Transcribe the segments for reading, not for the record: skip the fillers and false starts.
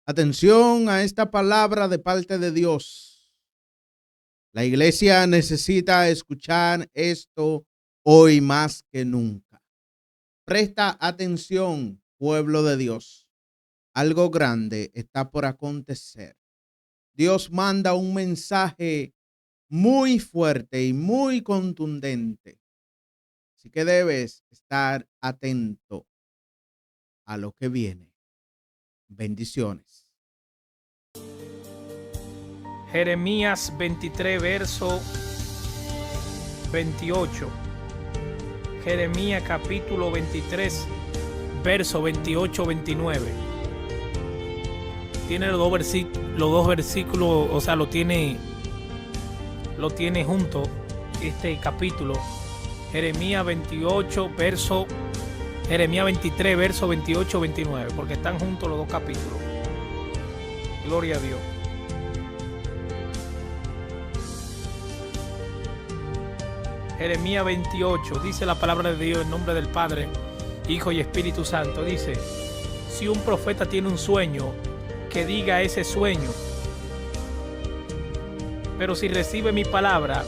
Atención a esta palabra de parte de Dios. La iglesia necesita escuchar esto hoy más que nunca. Presta atención, pueblo de Dios. Algo grande está por acontecer. Dios manda un mensaje muy fuerte y muy contundente. Así que debes estar atento a lo que viene. Bendiciones. Jeremías 23, verso 28. Jeremías capítulo 23, verso 28-29. Tiene los dos versículos, o sea, lo tiene junto este capítulo. Jeremías 23, verso 28-29, porque están juntos los dos capítulos. Gloria a Dios. Jeremías 28, dice la palabra de Dios en nombre del Padre, Hijo y Espíritu Santo. Dice: si un profeta tiene un sueño, que diga ese sueño. Pero si recibe mi palabra,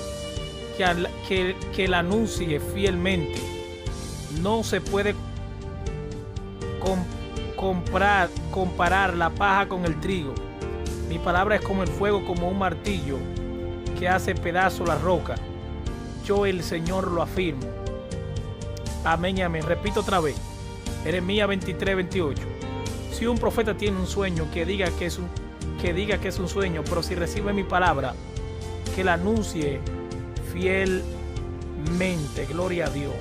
que la anuncie fielmente. No se puede comparar la paja con el trigo. Mi palabra es como el fuego, como un martillo que hace pedazo la roca. Yo, el Señor, lo afirmo. Amén y amén. Repito otra vez. Jeremías 23, 28. Si un profeta tiene un sueño, que diga que es un sueño, pero si recibe mi palabra, que la anuncie fielmente. Gloria a Dios.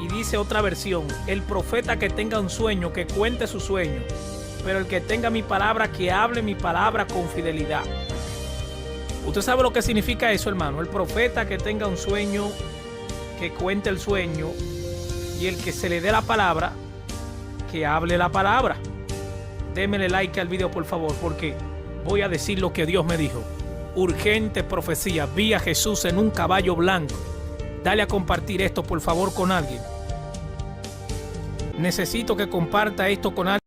Y dice otra versión: el profeta que tenga un sueño, que cuente su sueño, pero el que tenga mi palabra, que hable mi palabra con fidelidad. Usted sabe lo que significa eso, hermano. El profeta que tenga un sueño, que cuente el sueño, y el que se le dé la palabra, que hable la palabra. Démele like al video, por favor, porque voy a decir lo que Dios me dijo. Urgente profecía. Vi a Jesús en un caballo blanco. Dale a compartir esto, por favor, con alguien. Necesito que comparta esto con alguien.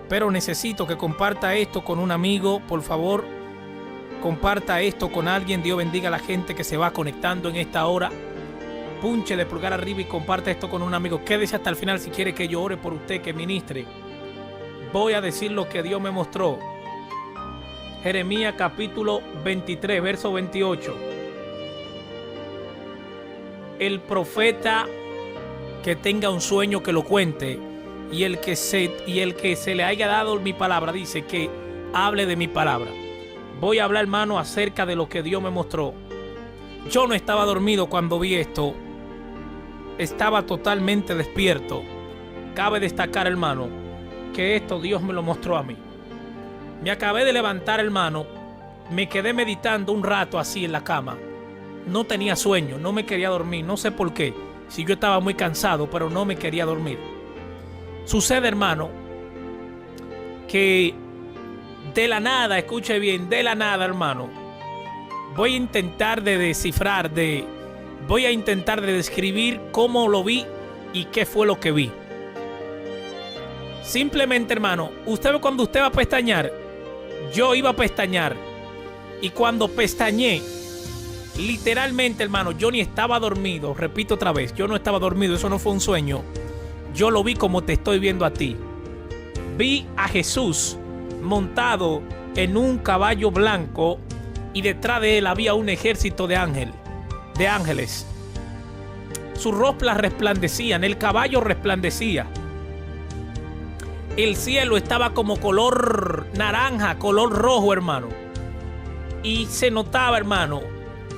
Pero necesito que comparta esto con un amigo, por favor. Comparta esto con alguien. Dios bendiga a la gente que se va conectando en esta hora. Punche de pulgar arriba y comparte esto con un amigo. Quédese hasta el final si quiere que yo ore por usted, que ministre. Voy a decir lo que Dios me mostró. Jeremías capítulo 23, verso 28. El profeta que tenga un sueño, que lo cuente. Y el que se le haya dado mi palabra, dice que hable de mi palabra. Voy a hablar, hermano, acerca de lo que Dios me mostró. Yo no estaba dormido cuando vi esto. Estaba totalmente despierto. Cabe destacar, hermano, que esto Dios me lo mostró a mí. Me acabé de levantar, hermano. Me quedé meditando un rato así en la cama. No tenía sueño, no me quería dormir. No sé por qué. Si yo estaba muy cansado, pero no me quería dormir. Sucede, hermano, que de la nada, escuche bien, de la nada, hermano, voy a intentar de describir cómo lo vi y qué fue lo que vi. Simplemente, hermano, cuando usted va a pestañear, yo iba a pestañear, y cuando pestañé, literalmente, hermano, yo ni estaba dormido. Repito otra vez, yo no estaba dormido, eso no fue un sueño. Yo lo vi como te estoy viendo a ti. Vi a Jesús montado en un caballo blanco, y detrás de él había un ejército de ángeles. Sus rostros resplandecían, el caballo resplandecía. El cielo estaba como color naranja, color rojo, hermano. Y se notaba, hermano,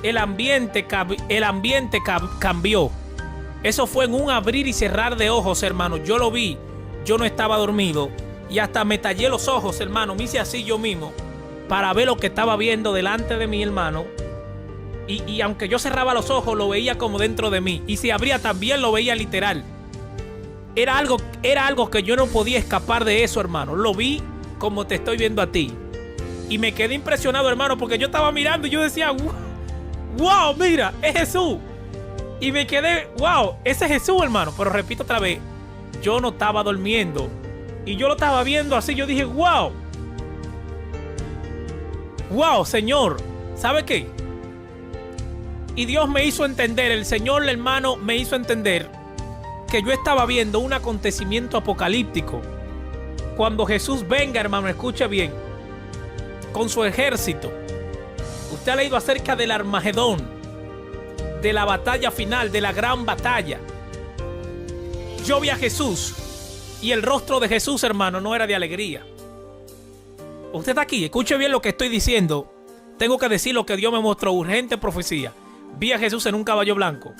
el ambiente cambió. Eso fue en un abrir y cerrar de ojos, hermano. Yo lo vi, yo no estaba dormido. Y hasta me tallé los ojos, hermano. Me hice así yo mismo para ver lo que estaba viendo delante de mí, hermano. Y aunque yo cerraba los ojos, lo veía como dentro de mí. Y si abría también lo veía literal. Era algo que yo no podía escapar de eso, hermano. Lo vi como te estoy viendo a ti. Y me quedé impresionado, hermano, porque yo estaba mirando y yo decía: wow, mira, es Jesús. Y me quedé, wow, ese es Jesús, hermano. Pero repito otra vez, yo no estaba durmiendo. Y yo lo estaba viendo así, yo dije, wow. Wow, Señor, ¿sabe qué? Y Dios me hizo entender, el Señor, hermano, me hizo entender que yo estaba viendo un acontecimiento apocalíptico. Cuando Jesús venga, hermano, escuche bien, con su ejército. Usted ha leído acerca del Armagedón, de la batalla final, de la gran batalla. Yo vi a Jesús y el rostro de Jesús, hermano, no era de alegría. Usted está aquí, escuche bien lo que estoy diciendo. Tengo que decir lo que Dios me mostró, urgente profecía. Vi a Jesús en un caballo blanco.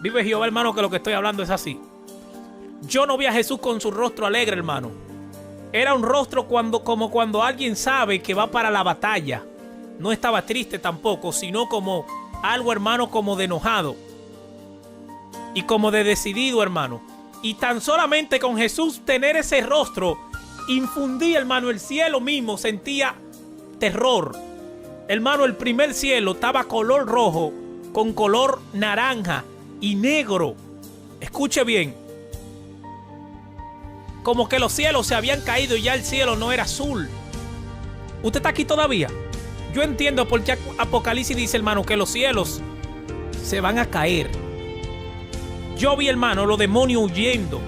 Vive Jehová, hermano, que lo que estoy hablando es así. Yo no vi a Jesús con su rostro alegre, hermano. Era un rostro como cuando alguien sabe que va para la batalla. No estaba triste tampoco, sino como algo, hermano, como de enojado. Y como de decidido, hermano. Y tan solamente con Jesús tener ese rostro, infundía, hermano, el cielo mismo sentía terror. Hermano, el primer cielo estaba color rojo, con color naranja y negro. Escuche bien. Como que los cielos se habían caído y ya el cielo no era azul. ¿Usted está aquí todavía? Yo entiendo por qué Apocalipsis dice, hermano, que los cielos se van a caer. Yo vi, hermano, los demonios huyendo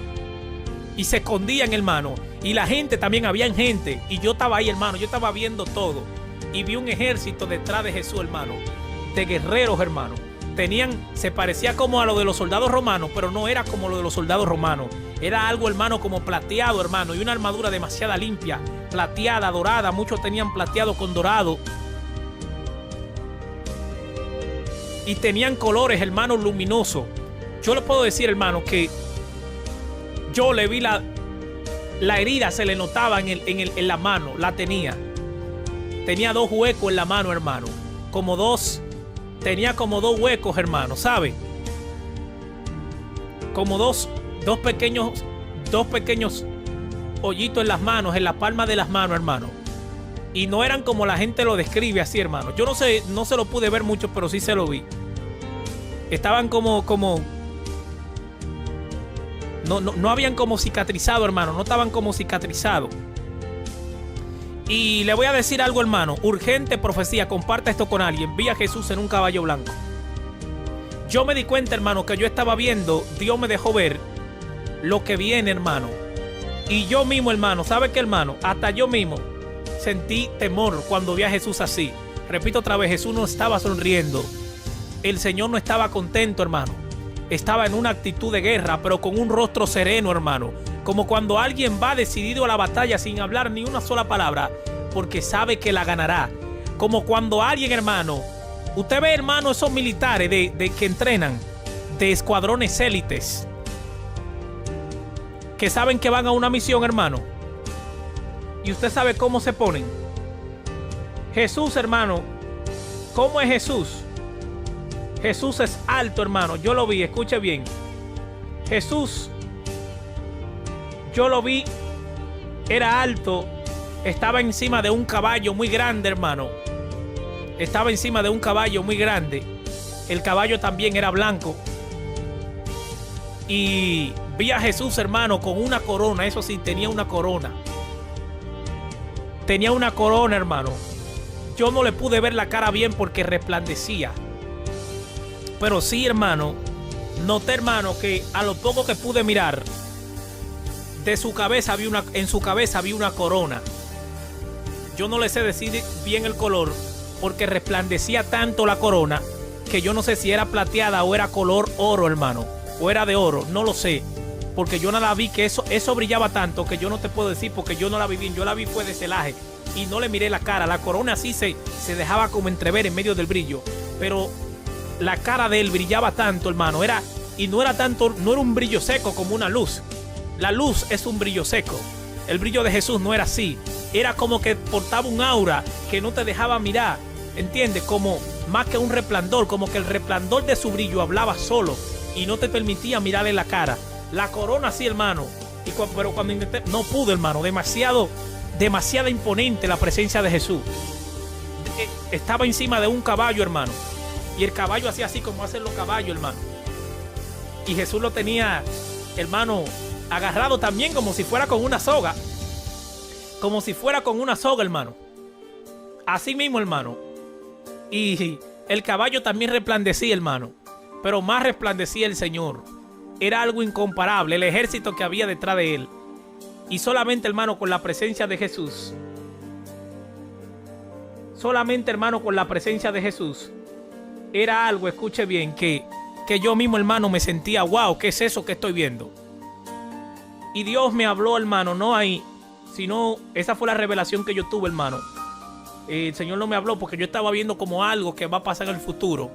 y se escondían, hermano. Y la gente también, había gente. Y yo estaba ahí, hermano, yo estaba viendo todo. Y vi un ejército detrás de Jesús, hermano, de guerreros, hermano. Se parecía como a lo de los soldados romanos, pero no era como lo de los soldados romanos. Era algo, hermano, como plateado, hermano, y una armadura demasiado limpia, plateada, dorada. Muchos tenían plateado con dorado. Y tenían colores, hermano, luminosos. Yo le puedo decir, hermano, que yo le vi la herida, se le notaba en la mano, la tenía. Tenía 2 huecos en la mano, hermano. Tenía como 2 huecos, hermano, ¿sabe? Como dos pequeños hoyitos en las manos, en la palma de las manos, hermano. Y no eran como la gente lo describe así, hermano. Yo no sé, no se lo pude ver mucho, pero sí se lo vi. Estaban no habían como cicatrizado, hermano. No estaban como cicatrizados. Y le voy a decir algo, hermano. Urgente profecía. Comparta esto con alguien. Vi a Jesús en un caballo blanco. Yo me di cuenta, hermano, que yo estaba viendo. Dios me dejó ver lo que viene, hermano. Y yo mismo, hermano, ¿sabe qué, hermano? Hasta yo mismo sentí temor cuando vi a Jesús así. Repito otra vez, Jesús no estaba sonriendo. El Señor no estaba contento, hermano. Estaba en una actitud de guerra, pero con un rostro sereno, hermano. Como cuando alguien va decidido a la batalla sin hablar ni una sola palabra, porque sabe que la ganará. Como cuando alguien, hermano, usted ve, hermano, esos militares que entrenan, de escuadrones élites, que saben que van a una misión, hermano. Y usted sabe cómo se ponen. Jesús, hermano, ¿cómo es Jesús? Jesús es alto, hermano. Yo lo vi, escuche bien. Jesús, yo lo vi, era alto. Estaba encima de un caballo muy grande, hermano. Estaba encima de un caballo muy grande. El caballo también era blanco. Y vi a Jesús, hermano, con una corona. Eso sí, tenía una corona. Tenía una corona, hermano. Yo no le pude ver la cara bien porque resplandecía. Pero sí, hermano, noté, hermano, que a lo poco que pude mirar, en su cabeza había una corona. Yo no le sé decir bien el color porque resplandecía tanto la corona que yo no sé si era plateada o era color oro, hermano, o era de oro, no lo sé, porque yo no la vi, que eso brillaba tanto que yo no te puedo decir porque yo no la vi bien. Yo la vi fue de celaje y no le miré la cara. La corona así se dejaba como entrever en medio del brillo, pero la cara de él brillaba tanto, hermano, y no era un brillo seco como una luz. La luz es un brillo seco. El brillo de Jesús no era así. Era como que portaba un aura que no te dejaba mirar, ¿entiendes? Como más que un resplandor, como que el resplandor de su brillo hablaba solo y no te permitía mirarle la cara. La corona sí, hermano, pero cuando intenté, no pude, hermano. Demasiada imponente la presencia de Jesús. Estaba encima de un caballo, hermano. Y el caballo hacía así como hacen los caballos, hermano. Y Jesús lo tenía, hermano, agarrado también como si fuera con una soga. Como si fuera con una soga, hermano. Así mismo, hermano. Y el caballo también resplandecía, hermano. Pero más resplandecía el Señor. Era algo incomparable, el ejército que había detrás de él. Y solamente, hermano, con la presencia de Jesús. Solamente, hermano, con la presencia de Jesús. Era algo, escuche bien, que yo mismo, hermano, me sentía, wow, ¿qué es eso que estoy viendo? Y Dios me habló, hermano, no ahí, sino esa fue la revelación que yo tuve, hermano. El Señor no me habló porque yo estaba viendo como algo que va a pasar en el futuro.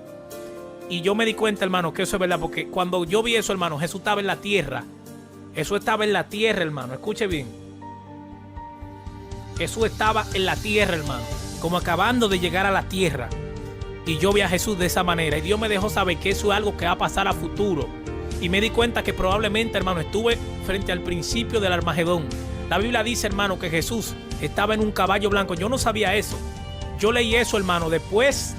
Y yo me di cuenta, hermano, que eso es verdad, porque cuando yo vi eso, hermano, Jesús estaba en la tierra. Jesús estaba en la tierra, hermano, escuche bien. Jesús estaba en la tierra, hermano, como acabando de llegar a la tierra. Y yo vi a Jesús de esa manera. Y Dios me dejó saber que eso es algo que va a pasar a futuro. Y me di cuenta que probablemente, hermano, estuve frente al principio del Armagedón. La Biblia dice, hermano, que Jesús estaba en un caballo blanco. Yo no sabía eso. Yo leí eso, hermano, después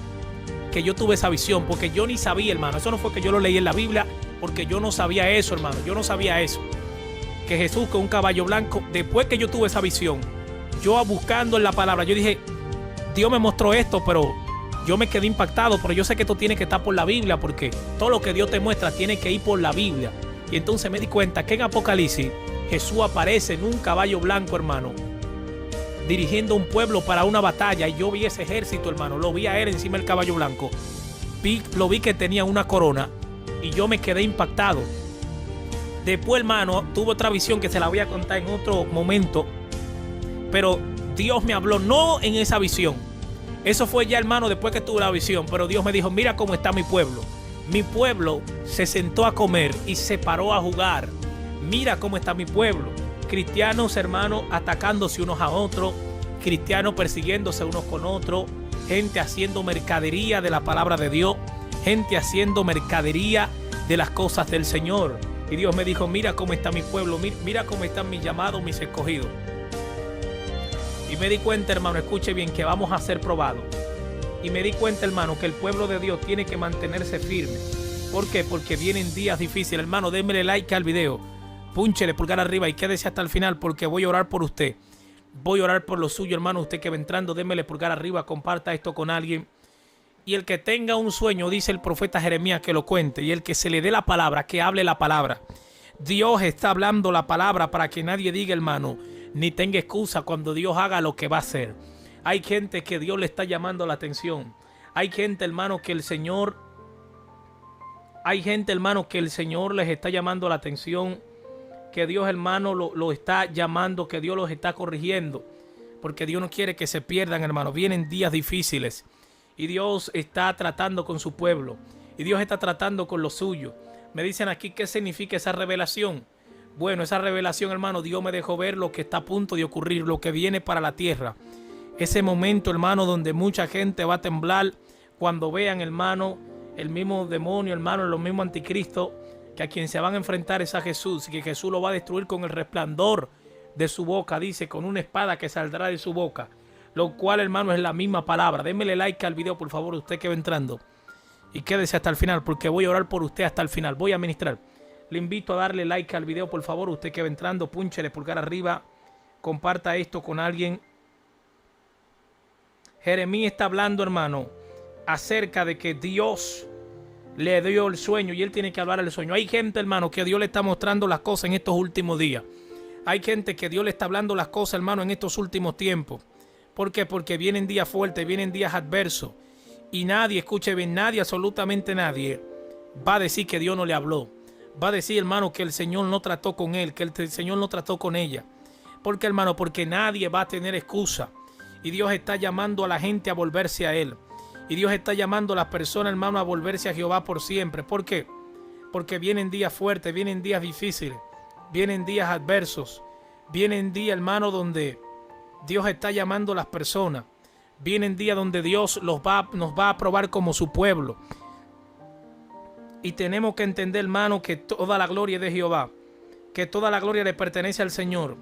que yo tuve esa visión. Porque yo ni sabía, hermano. Eso no fue que yo lo leí en la Biblia, porque yo no sabía eso, hermano. Yo no sabía eso. Que Jesús con un caballo blanco. Después que yo tuve esa visión, yo buscando en la palabra, yo dije, Dios me mostró esto, pero yo me quedé impactado. Pero yo sé que esto tiene que estar por la Biblia, porque todo lo que Dios te muestra tiene que ir por la Biblia. Y entonces me di cuenta que en Apocalipsis Jesús aparece en un caballo blanco, hermano, dirigiendo un pueblo para una batalla. Y yo vi ese ejército, hermano, lo vi a él encima del caballo blanco. Lo vi que tenía una corona y yo me quedé impactado. Después, hermano, tuve otra visión que se la voy a contar en otro momento. Pero Dios me habló, no en esa visión. Eso fue ya, hermano, después que tuve la visión. Pero Dios me dijo, mira cómo está mi pueblo. Mi pueblo se sentó a comer y se paró a jugar. Mira cómo está mi pueblo. Cristianos, hermanos, atacándose unos a otros. Cristianos persiguiéndose unos con otros. Gente haciendo mercadería de la palabra de Dios. Gente haciendo mercadería de las cosas del Señor. Y Dios me dijo, mira cómo está mi pueblo. Mira cómo están mis llamados, mis escogidos. Y me di cuenta, hermano, escuche bien, que vamos a ser probados. Y me di cuenta, hermano, que el pueblo de Dios tiene que mantenerse firme. ¿Por qué? Porque vienen días difíciles. Hermano, démele like al video. Púnchele pulgar arriba y quédese hasta el final, porque voy a orar por usted. Voy a orar por lo suyo, hermano. Usted que va entrando, démele pulgar arriba, comparta esto con alguien. Y el que tenga un sueño, dice el profeta Jeremías, que lo cuente. Y el que se le dé la palabra, que hable la palabra. Dios está hablando la palabra para que nadie diga, hermano, ni tenga excusa cuando Dios haga lo que va a hacer. Hay gente que Dios le está llamando la atención. Hay gente, hermano, que el Señor... Hay gente, hermano, que el Señor les está llamando la atención. Que Dios, hermano, lo está llamando, que Dios los está corrigiendo. Porque Dios no quiere que se pierdan, hermano. Vienen días difíciles. Y Dios está tratando con su pueblo. Y Dios está tratando con lo suyo. Me dicen aquí, ¿qué significa esa revelación? Bueno, esa revelación, hermano, Dios me dejó ver lo que está a punto de ocurrir, lo que viene para la tierra. Ese momento, hermano, donde mucha gente va a temblar cuando vean, hermano, el mismo demonio, hermano, los mismos anticristos, que a quien se van a enfrentar es a Jesús, y que Jesús lo va a destruir con el resplandor de su boca, dice, con una espada que saldrá de su boca, lo cual, hermano, es la misma palabra. Démele like al video, por favor, usted que va entrando, y quédese hasta el final, porque voy a orar por usted hasta el final, voy a ministrar. Le invito a darle like al video, por favor, usted que va entrando, púnchele pulgar arriba, comparta esto con alguien. Jeremías está hablando, hermano, acerca de que Dios le dio el sueño y él tiene que hablar el sueño. Hay gente, hermano, que Dios le está mostrando las cosas en estos últimos días. Hay gente que Dios le está hablando las cosas, hermano, en estos últimos tiempos. ¿Por qué? Porque vienen días fuertes, vienen días adversos. Y nadie, escuche bien, nadie, absolutamente nadie, va a decir que Dios no le habló. Va a decir, hermano, que el Señor no trató con él, que el Señor no trató con ella. ¿Por qué, hermano? Porque nadie va a tener excusa. Y Dios está llamando a la gente a volverse a Él. Y Dios está llamando a las personas, hermano, a volverse a Jehová por siempre. ¿Por qué? Porque vienen días fuertes, vienen días difíciles, vienen días adversos, vienen días, hermano, donde Dios está llamando a las personas. Vienen días donde Dios nos va a probar como su pueblo. Y tenemos que entender, hermano, que toda la gloria es de Jehová, que toda la gloria le pertenece al Señor.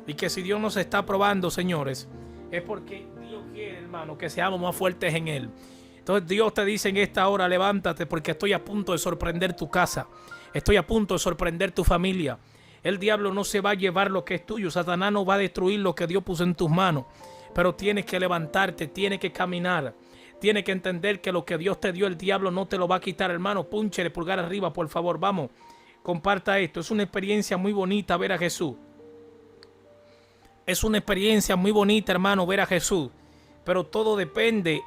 Y que si Dios nos está probando, señores, es porque Dios quiere, hermano, que seamos más fuertes en Él. Entonces Dios te dice en esta hora, levántate porque estoy a punto de sorprender tu casa. Estoy a punto de sorprender tu familia. El diablo no se va a llevar lo que es tuyo. Satanás no va a destruir lo que Dios puso en tus manos. Pero tienes que levantarte, tienes que caminar. Tienes que entender que lo que Dios te dio, el diablo no te lo va a quitar, hermano. Púnchele pulgar arriba, por favor. Vamos, comparta esto. Es una experiencia muy bonita ver a Jesús. Es una experiencia muy bonita, hermano, ver a Jesús. Pero todo depende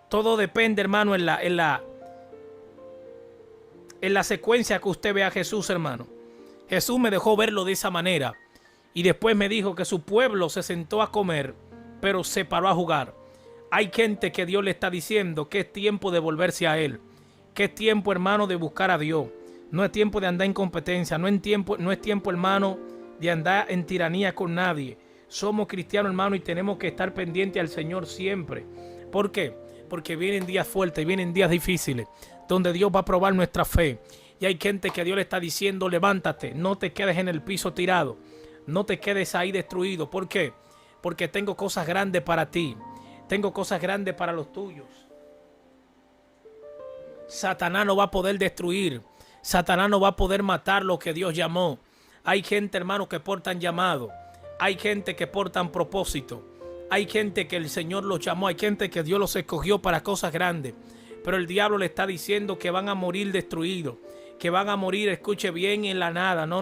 todo depende, hermano, en la secuencia que usted ve a Jesús, hermano. Jesús me dejó verlo de esa manera. Y después me dijo que su pueblo se sentó a comer, pero se paró a jugar. Hay gente que Dios le está diciendo que es tiempo de volverse a Él. Que es tiempo, hermano, de buscar a Dios. No es tiempo de andar en competencia. No es tiempo, hermano, de andar en tiranía con nadie. Somos cristianos, hermano, y tenemos que estar pendientes al Señor siempre. ¿Por qué? Porque vienen días fuertes, vienen días difíciles, donde Dios va a probar nuestra fe. Y hay gente que Dios le está diciendo, levántate, no te quedes en el piso tirado. No te quedes ahí destruido. ¿Por qué? Porque tengo cosas grandes para ti. Tengo cosas grandes para los tuyos. Satanás no va a poder destruir. Satanás no va a poder matar lo que Dios llamó. Hay gente, hermano, que portan llamado. Hay gente que portan propósito. Hay gente que el Señor los llamó. Hay gente que Dios los escogió para cosas grandes. Pero el diablo le está diciendo que van a morir destruidos. Que van a morir, escuche bien, en la nada. No,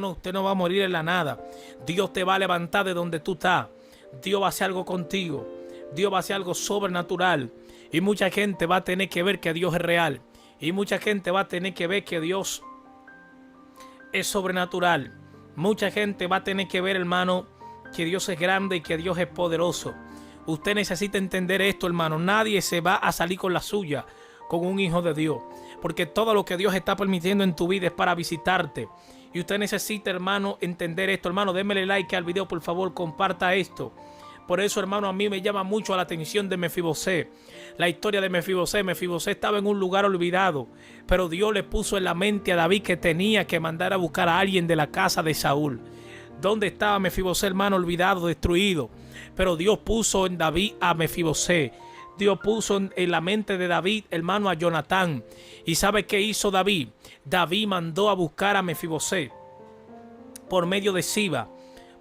usted no va a morir en la nada. Dios te va a levantar de donde tú estás. Dios va a hacer algo contigo. Dios va a hacer algo sobrenatural. Y mucha gente va a tener que ver que Dios es real. Y mucha gente va a tener que ver que Dios es sobrenatural. Mucha gente va a tener que ver, hermano, que Dios es grande y que Dios es poderoso. Usted necesita entender esto, hermano. Nadie se va a salir con la suya con un hijo de Dios. Porque todo lo que Dios está permitiendo en tu vida es para visitarte. Y usted necesita, hermano, entender esto. Hermano, démele like al video, por favor, comparta esto. Por eso, hermano, a mí me llama mucho la atención de Mefibosé. La historia de Mefibosé. Mefibosé estaba en un lugar olvidado. Pero Dios le puso en la mente a David que tenía que mandar a buscar a alguien de la casa de Saúl. ¿Dónde estaba Mefibosé, hermano? Olvidado, destruido. Pero Dios puso en David a Mefibosé. Dios puso en la mente de David, hermano, a Jonatán. ¿Y sabe qué hizo David? David mandó a buscar a Mefibosé por medio de Siba.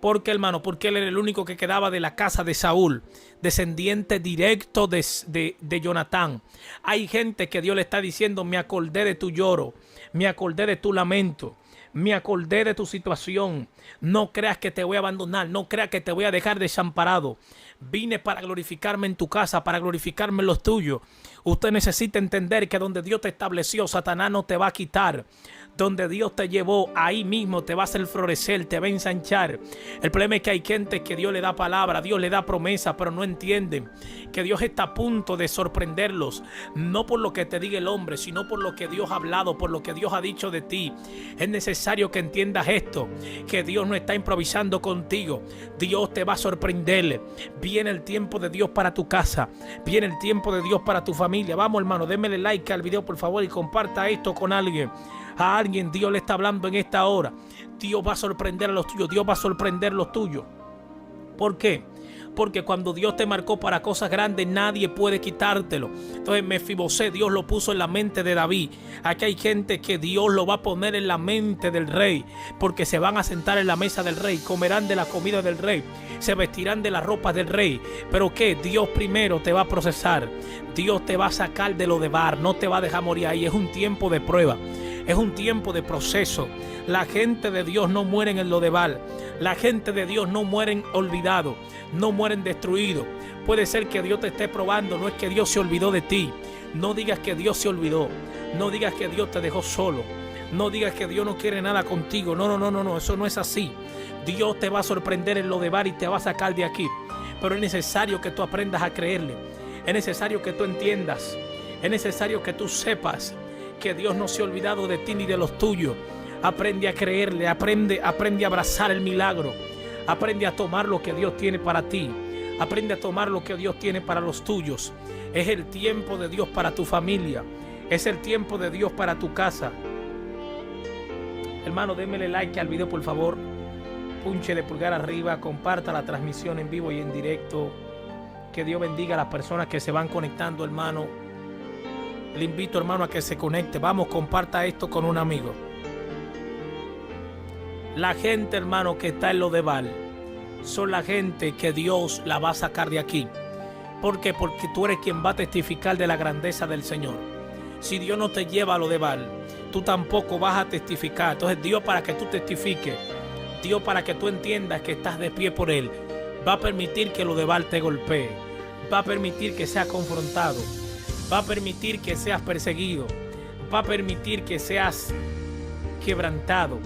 ¿Por qué, hermano? Porque él era el único que quedaba de la casa de Saúl, descendiente directo de Jonatán. Hay gente que Dios le está diciendo, me acordé de tu lloro, me acordé de tu lamento, me acordé de tu situación. No creas que te voy a abandonar, no creas que te voy a dejar desamparado. Vine para glorificarme en tu casa, para glorificarme en los tuyos. Usted necesita entender que donde Dios te estableció, Satanás no te va a quitar. Donde Dios te llevó, ahí mismo te va a hacer florecer, te va a ensanchar. El problema es que hay gente que Dios le da palabra, Dios le da promesa, pero no entienden que Dios está a punto de sorprenderlos. No por lo que te diga el hombre, sino por lo que Dios ha hablado, por lo que Dios ha dicho de ti. Es necesario que entiendas esto, que Dios no está improvisando contigo. Dios te va a sorprender. Viene el tiempo de Dios para tu casa. Viene el tiempo de Dios para tu familia. Vamos, hermano, démele like al video, por favor, y comparta esto con alguien. A alguien Dios le está hablando en esta hora. Dios va a sorprender a los tuyos. Dios va a sorprender los tuyos. ¿Por qué? Porque cuando Dios te marcó para cosas grandes, nadie puede quitártelo. Entonces Mefibosé, Dios lo puso en la mente de David. Aquí hay gente que Dios lo va a poner en la mente del rey, porque se van a sentar en la mesa del rey, comerán de la comida del rey, se vestirán de las ropas del rey. Pero ¿qué? Dios primero te va a procesar. Dios te va a sacar de lo de bar, no te va a dejar morir ahí. Es un tiempo de prueba. Es un tiempo de proceso. La gente de Dios no muere en el Lodebar. La gente de Dios no mueren olvidados, no mueren destruidos. Puede ser que Dios te esté probando. No es que Dios se olvidó de ti. No digas que Dios se olvidó. No digas que Dios te dejó solo. No digas que Dios no quiere nada contigo. No. Eso no es así. Dios te va a sorprender en Lodebar y te va a sacar de aquí. Pero es necesario que tú aprendas a creerle. Es necesario que tú entiendas. Es necesario que tú sepas que Dios no se ha olvidado de ti ni de los tuyos. Aprende a creerle, aprende a abrazar el milagro. Aprende a tomar lo que Dios tiene para ti. Aprende a tomar lo que Dios tiene para los tuyos. Es el tiempo de Dios para tu familia. Es el tiempo de Dios para tu casa. Hermano, démele like al video, por favor. Púnchele pulgar arriba, comparta la transmisión en vivo y en directo. Que Dios bendiga a las personas que se van conectando, hermano. Le invito, hermano, a que se conecte. Vamos, comparta esto con un amigo. La gente, hermano, que está en Lodebar son la gente que Dios la va a sacar de aquí. ¿Por qué? Porque tú eres quien va a testificar de la grandeza del Señor. Si Dios no te lleva a Lodebar, tú tampoco vas a testificar. Entonces Dios, para que tú testifiques, Dios, para que tú entiendas que estás de pie por Él, va a permitir que Lodebar te golpee, va a permitir que seas confrontado, va a permitir que seas perseguido, va a permitir que seas quebrantado,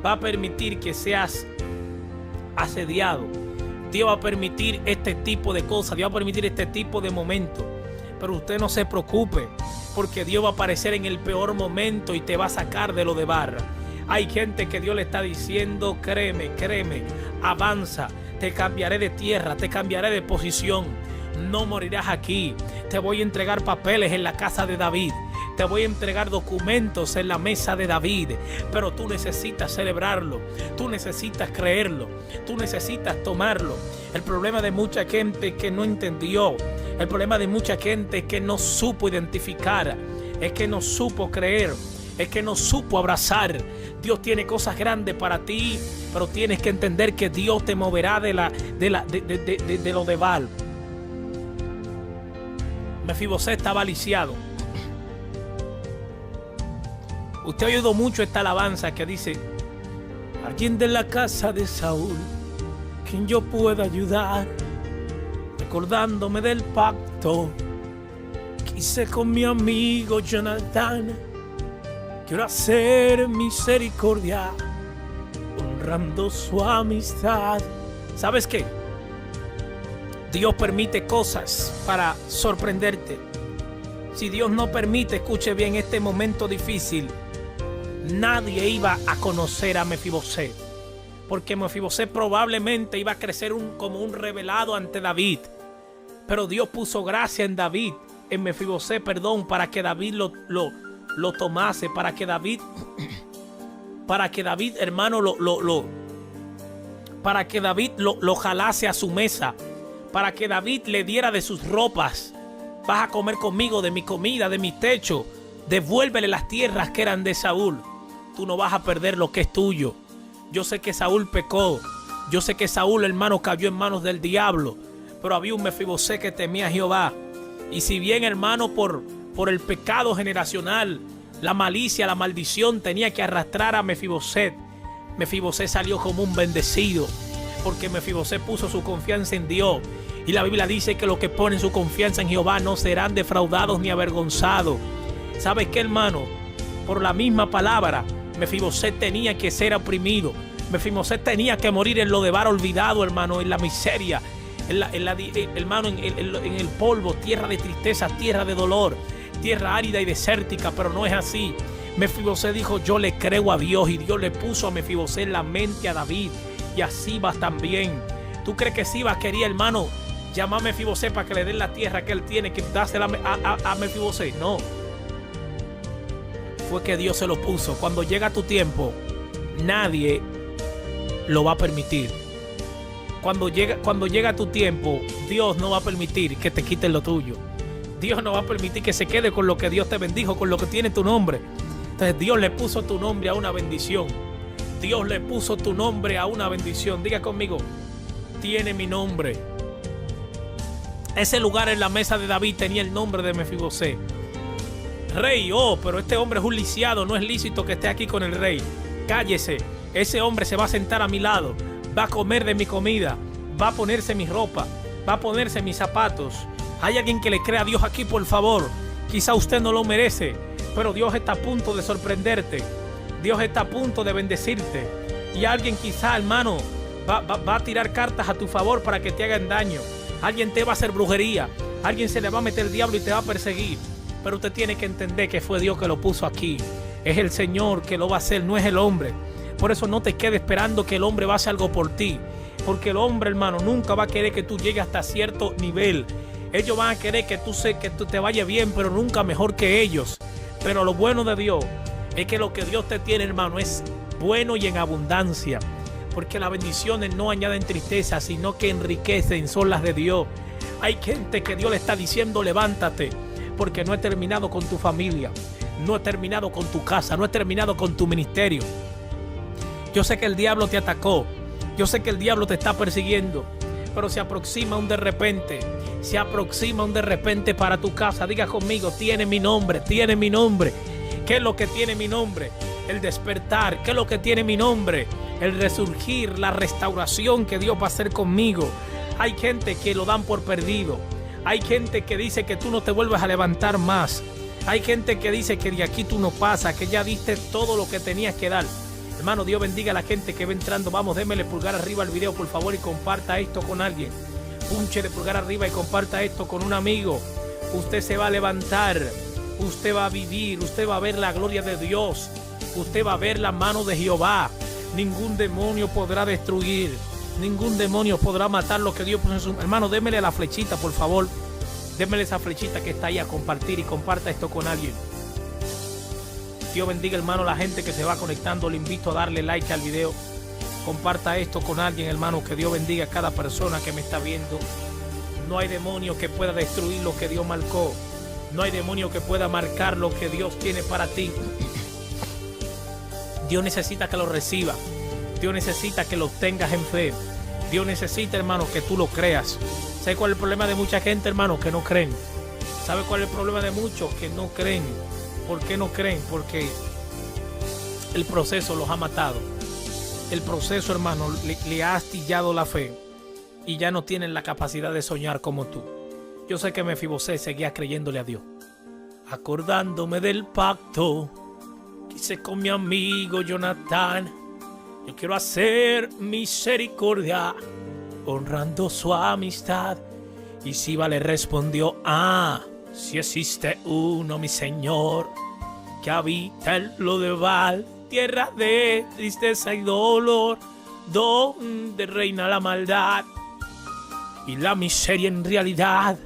va a permitir que seas asediado. Dios va a permitir este tipo de cosas, Dios va a permitir este tipo de momentos. Pero usted no se preocupe, porque Dios va a aparecer en el peor momento y te va a sacar de Lodebar. Hay gente que Dios le está diciendo: créeme, créeme, avanza, te cambiaré de tierra, te cambiaré de posición, no morirás aquí, te voy a entregar papeles en la casa de David, te voy a entregar documentos en la mesa de David. Pero tú necesitas celebrarlo, tú necesitas creerlo, tú necesitas tomarlo. El problema de mucha gente que no entendió, el problema de mucha gente que no supo identificar, es que no supo creer, es que no supo abrazar. Dios tiene cosas grandes para ti, pero tienes que entender que Dios te moverá de Lodebar. Mefibosé estaba lisiado. Usted ha oído mucho esta alabanza que dice: alguien de la casa de Saúl, quien yo pueda ayudar, recordándome del pacto que hice con mi amigo Jonatán. Quiero hacer misericordia, honrando su amistad. ¿Sabes qué? Dios permite cosas para sorprenderte. Si Dios no permite, escuche bien, este momento difícil, nadie iba a conocer a Mefibosé, porque Mefibosé probablemente iba a crecer como un revelado ante David. Pero Dios puso gracia en David, en Mefibosé, perdón, para que David lo tomase, para que David, hermano, para que David lo jalase a su mesa, para que David le diera de sus ropas. Vas a comer conmigo de mi comida, de mi techo. Devuélvele las tierras que eran de Saúl. Tú no vas a perder lo que es tuyo. Yo sé que Saúl pecó. Yo sé que Saúl, hermano, cayó en manos del diablo. Pero había un Mefibosé que temía a Jehová. Y si bien, hermano, por el pecado generacional, la malicia, la maldición tenía que arrastrar a Mefibosé, Mefibosé salió como un bendecido, porque Mefibosé puso su confianza en Dios. Y la Biblia dice que los que ponen su confianza en Jehová no serán defraudados ni avergonzados. ¿Sabes qué, hermano? Por la misma palabra, Mefibosé tenía que ser oprimido. Mefibosé tenía que morir en Lodebar, olvidado, hermano, en la miseria, hermano, en el polvo, tierra de tristeza, tierra de dolor, tierra árida y desértica. Pero no es así. Mefibosé dijo: yo le creo a Dios, y Dios le puso a Mefibosé en la mente a David, y a Sibas también. ¿Tú crees que Sibas quería, hermano, llamar a Mefibosé para que le den la tierra que él tiene, que dársela a Mefibosé? No. Fue que Dios se lo puso. Cuando llega tu tiempo, nadie lo va a permitir. Cuando llega tu tiempo, Dios no va a permitir que te quiten lo tuyo. Dios no va a permitir que se quede con lo que Dios te bendijo, con lo que tiene tu nombre. Entonces Dios le puso tu nombre a una bendición. Dios le puso tu nombre a una bendición. Diga conmigo: tiene mi nombre. Ese lugar en la mesa de David tenía el nombre de Mefibosé. Rey, pero este hombre es un lisiado, no es lícito que esté aquí con el rey. Cállese, ese hombre se va a sentar a mi lado, va a comer de mi comida, va a ponerse mi ropa, va a ponerse mis zapatos. Hay alguien que le crea a Dios aquí, por favor. Quizá usted no lo merece, pero Dios está a punto de sorprenderte. Dios está a punto de bendecirte. Y alguien quizá, hermano, va a tirar cartas a tu favor para que te hagan daño. Alguien te va a hacer brujería. Alguien se le va a meter el diablo y te va a perseguir. Pero usted tiene que entender que fue Dios que lo puso aquí. Es el Señor que lo va a hacer, no es el hombre. Por eso no te quedes esperando que el hombre va a hacer algo por ti. Porque el hombre, hermano, nunca va a querer que tú llegues hasta cierto nivel. Ellos van a querer que tú te vaya bien, pero nunca mejor que ellos. Pero lo bueno de Dios es que lo que Dios te tiene, hermano, es bueno y en abundancia. Porque las bendiciones no añaden tristeza, sino que enriquecen, son las de Dios. Hay gente que Dios le está diciendo levántate, porque no he terminado con tu familia, no he terminado con tu casa, no he terminado con tu ministerio. Yo sé que el diablo te atacó, yo sé que el diablo te está persiguiendo, pero se aproxima un de repente, se aproxima un de repente para tu casa. Diga conmigo, tiene mi nombre, tiene mi nombre. ¿Qué es lo que tiene mi nombre? El despertar. ¿Qué es lo que tiene mi nombre? El resurgir, la restauración que Dios va a hacer conmigo. Hay gente que lo dan por perdido. Hay gente que dice que tú no te vuelves a levantar más. Hay gente que dice que de aquí tú no pasas, que ya diste todo lo que tenías que dar. Hermano, Dios bendiga a la gente que va entrando. Vamos, démele pulgar arriba al video, por favor, y comparta esto con alguien. Púnchele pulgar arriba y comparta esto con un amigo. Usted se va a levantar. Usted va a vivir. Usted va a ver la gloria de Dios. Usted va a ver la mano de Jehová. Ningún demonio podrá destruir. Ningún demonio podrá matar lo que Dios puso en su... Hermano, démele la flechita, por favor. Démele esa flechita que está ahí a compartir y comparta esto con alguien. Dios bendiga, hermano, la gente que se va conectando. Le invito a darle like al video. Comparta esto con alguien, hermano. Que Dios bendiga a cada persona que me está viendo. No hay demonio que pueda destruir lo que Dios marcó. No hay demonio que pueda marcar lo que Dios tiene para ti. Dios necesita que lo reciba. Dios necesita que lo tengas en fe. Dios necesita, hermano, que tú lo creas. ¿Sabe cuál es el problema de mucha gente, hermano? Que no creen. ¿Sabe cuál es el problema de muchos? Que no creen. ¿Por qué no creen? Porque el proceso los ha matado. El proceso, hermano, le ha astillado la fe. Y ya no tienen la capacidad de soñar como tú. Yo sé que Mefibosé seguía creyéndole a Dios. Acordándome del pacto que hice con mi amigo Jonatán. Yo quiero hacer misericordia, honrando su amistad. Y Siba le respondió: si existe uno, mi Señor, que habita en Lodebar, tierra de tristeza y dolor, donde reina la maldad y la miseria en realidad,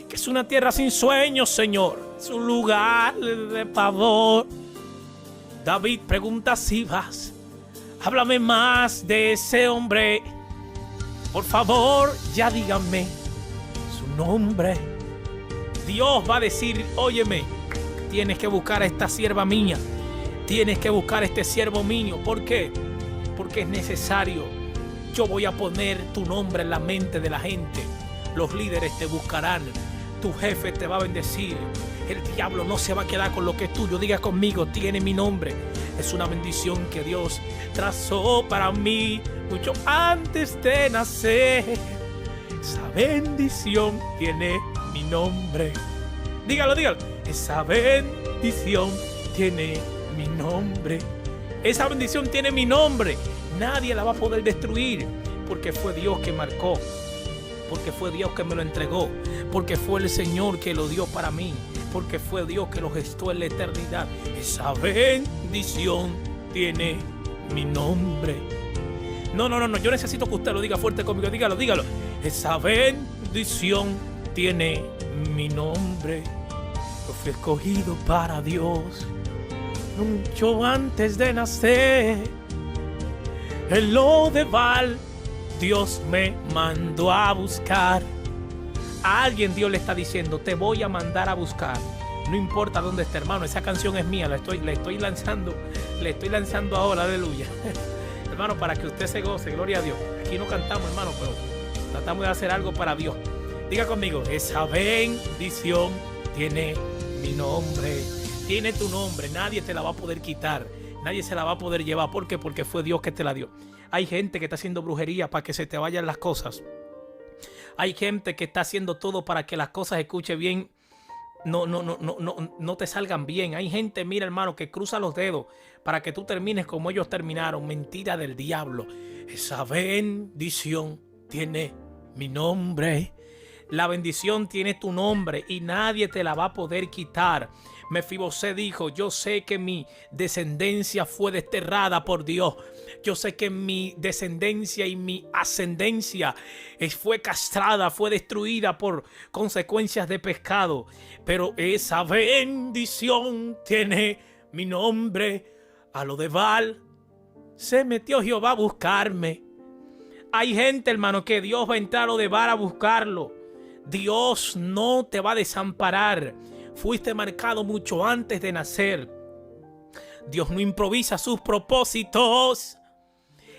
que es una tierra sin sueños, Señor, es un lugar de pavor. David pregunta a Sibas: háblame más de ese hombre, por favor, ya díganme su nombre. Dios va a decir: óyeme, tienes que buscar a esta sierva mía, tienes que buscar a este siervo mío. ¿Por qué? Porque es necesario. Yo voy a poner tu nombre en la mente de la gente. Los líderes te buscarán, tu jefe te va a bendecir. El diablo no se va a quedar con lo que es tuyo. Diga conmigo: tiene mi nombre. Es una bendición que Dios trazó para mí mucho antes de nacer. Esa bendición tiene mi nombre. Dígalo, dígalo. Esa bendición tiene mi nombre. Esa bendición tiene mi nombre. Nadie la va a poder destruir, porque fue Dios que marcó, porque fue Dios que me lo entregó, porque fue el Señor que lo dio para mí, porque fue Dios que lo gestó en la eternidad. Esa bendición tiene mi nombre. No, yo necesito que usted lo diga fuerte conmigo. Dígalo, dígalo. Esa bendición tiene mi nombre. Yo fui escogido para Dios mucho antes de nacer. En Lodebar Dios me mandó a buscar. A alguien Dios le está diciendo: te voy a mandar a buscar. No importa dónde esté, hermano. Esa canción es mía, le estoy lanzando ahora, aleluya. Hermano, para que usted se goce, gloria a Dios. Aquí no cantamos, hermano, pero tratamos de hacer algo para Dios. Diga conmigo: esa bendición tiene mi nombre. Tiene tu nombre, nadie te la va a poder quitar. Nadie se la va a poder llevar. ¿Por qué? Porque fue Dios que te la dio. Hay gente que está haciendo brujería para que se te vayan las cosas. Hay gente que está haciendo todo para que las cosas escuche bien. No te salgan bien. Hay gente, mira, hermano, que cruza los dedos para que tú termines como ellos terminaron. Mentira del diablo. Esa bendición tiene mi nombre. La bendición tiene tu nombre y nadie te la va a poder quitar. Mefibosé dijo: yo sé que mi descendencia fue desterrada por Dios. Yo sé que mi descendencia y mi ascendencia fue castrada, fue destruida por consecuencias de pecado. Pero esa bendición tiene mi nombre. A Lodebar se metió Jehová a buscarme. Hay gente, hermano, que Dios va a entrar a Lodebar a buscarlo. Dios no te va a desamparar. Fuiste marcado mucho antes de nacer. Dios no improvisa sus propósitos.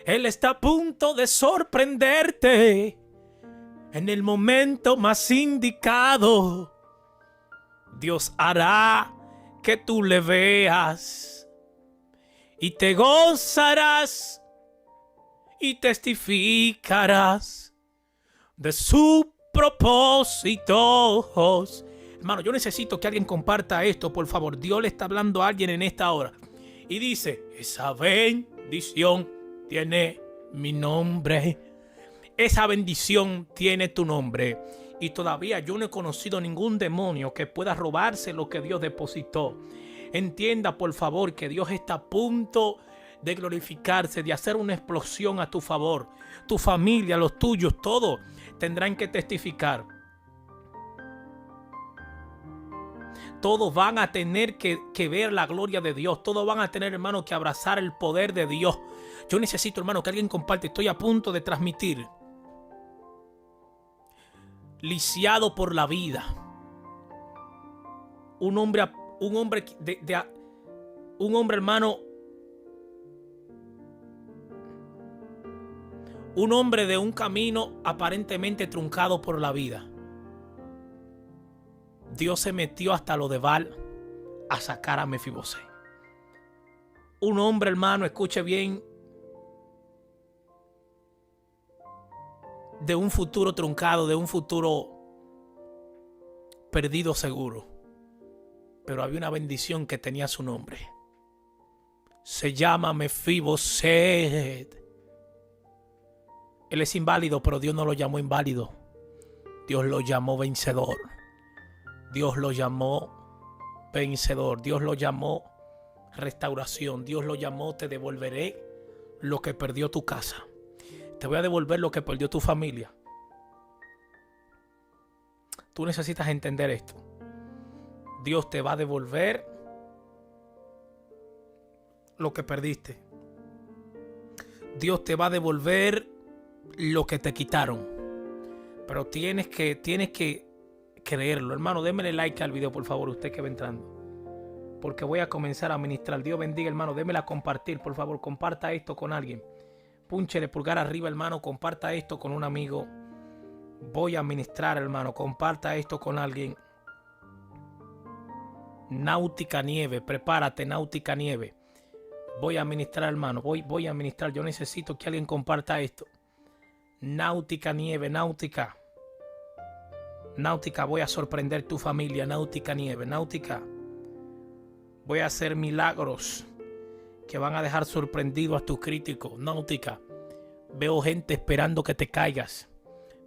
Él está a punto de sorprenderte en el momento más indicado. Dios hará que tú le veas y te gozarás y testificarás de sus propósitos. Hermano, yo necesito que alguien comparta esto, por favor. Dios le está hablando a alguien en esta hora y dice: esa bendición tiene mi nombre. Esa bendición tiene tu nombre. Y todavía yo no he conocido ningún demonio que pueda robarse lo que Dios depositó. Entienda, por favor, que Dios está a punto de glorificarse, de hacer una explosión a tu favor. Tu familia, los tuyos, todos tendrán que testificar. Todos van a tener que ver la gloria de Dios. Todos van a tener, hermano, que abrazar el poder de Dios. Yo necesito, hermano, que alguien comparte. Estoy a punto de transmitir. Lisiado por la vida. Un hombre, hermano. Un hombre de un camino aparentemente truncado por la vida. Dios se metió hasta lo de Baal a sacar a Mefibosé. Un hombre, hermano, escuche bien, de un futuro truncado, de un futuro perdido seguro. Pero había una bendición que tenía su nombre. Se llama Mefiboset. Él es inválido, pero Dios no lo llamó inválido. Dios lo llamó vencedor. Dios lo llamó vencedor. Dios lo llamó restauración. Dios lo llamó: te devolveré lo que perdió tu casa. Te voy a devolver lo que perdió tu familia. Tú necesitas entender esto. Dios te va a devolver lo que perdiste. Dios te va a devolver lo que te quitaron. Pero tienes que creerlo. Hermano, démele like al video, por favor, usted que va entrando, porque voy a comenzar a ministrar. Dios bendiga, hermano. Démela a compartir, por favor. Comparta esto con alguien. Púnchele pulgar arriba, hermano. Comparta esto con un amigo. Voy a ministrar, hermano. Comparta esto con alguien. Náutica Nieve. Prepárate, Náutica Nieve. Voy a ministrar, hermano. Voy a ministrar. Yo necesito que alguien comparta esto. Náutica Nieve. Náutica. Náutica, voy a sorprender tu familia. Náutica Nieve. Náutica, voy a hacer milagros que van a dejar sorprendido a tus críticos. Náutica, veo gente esperando que te caigas.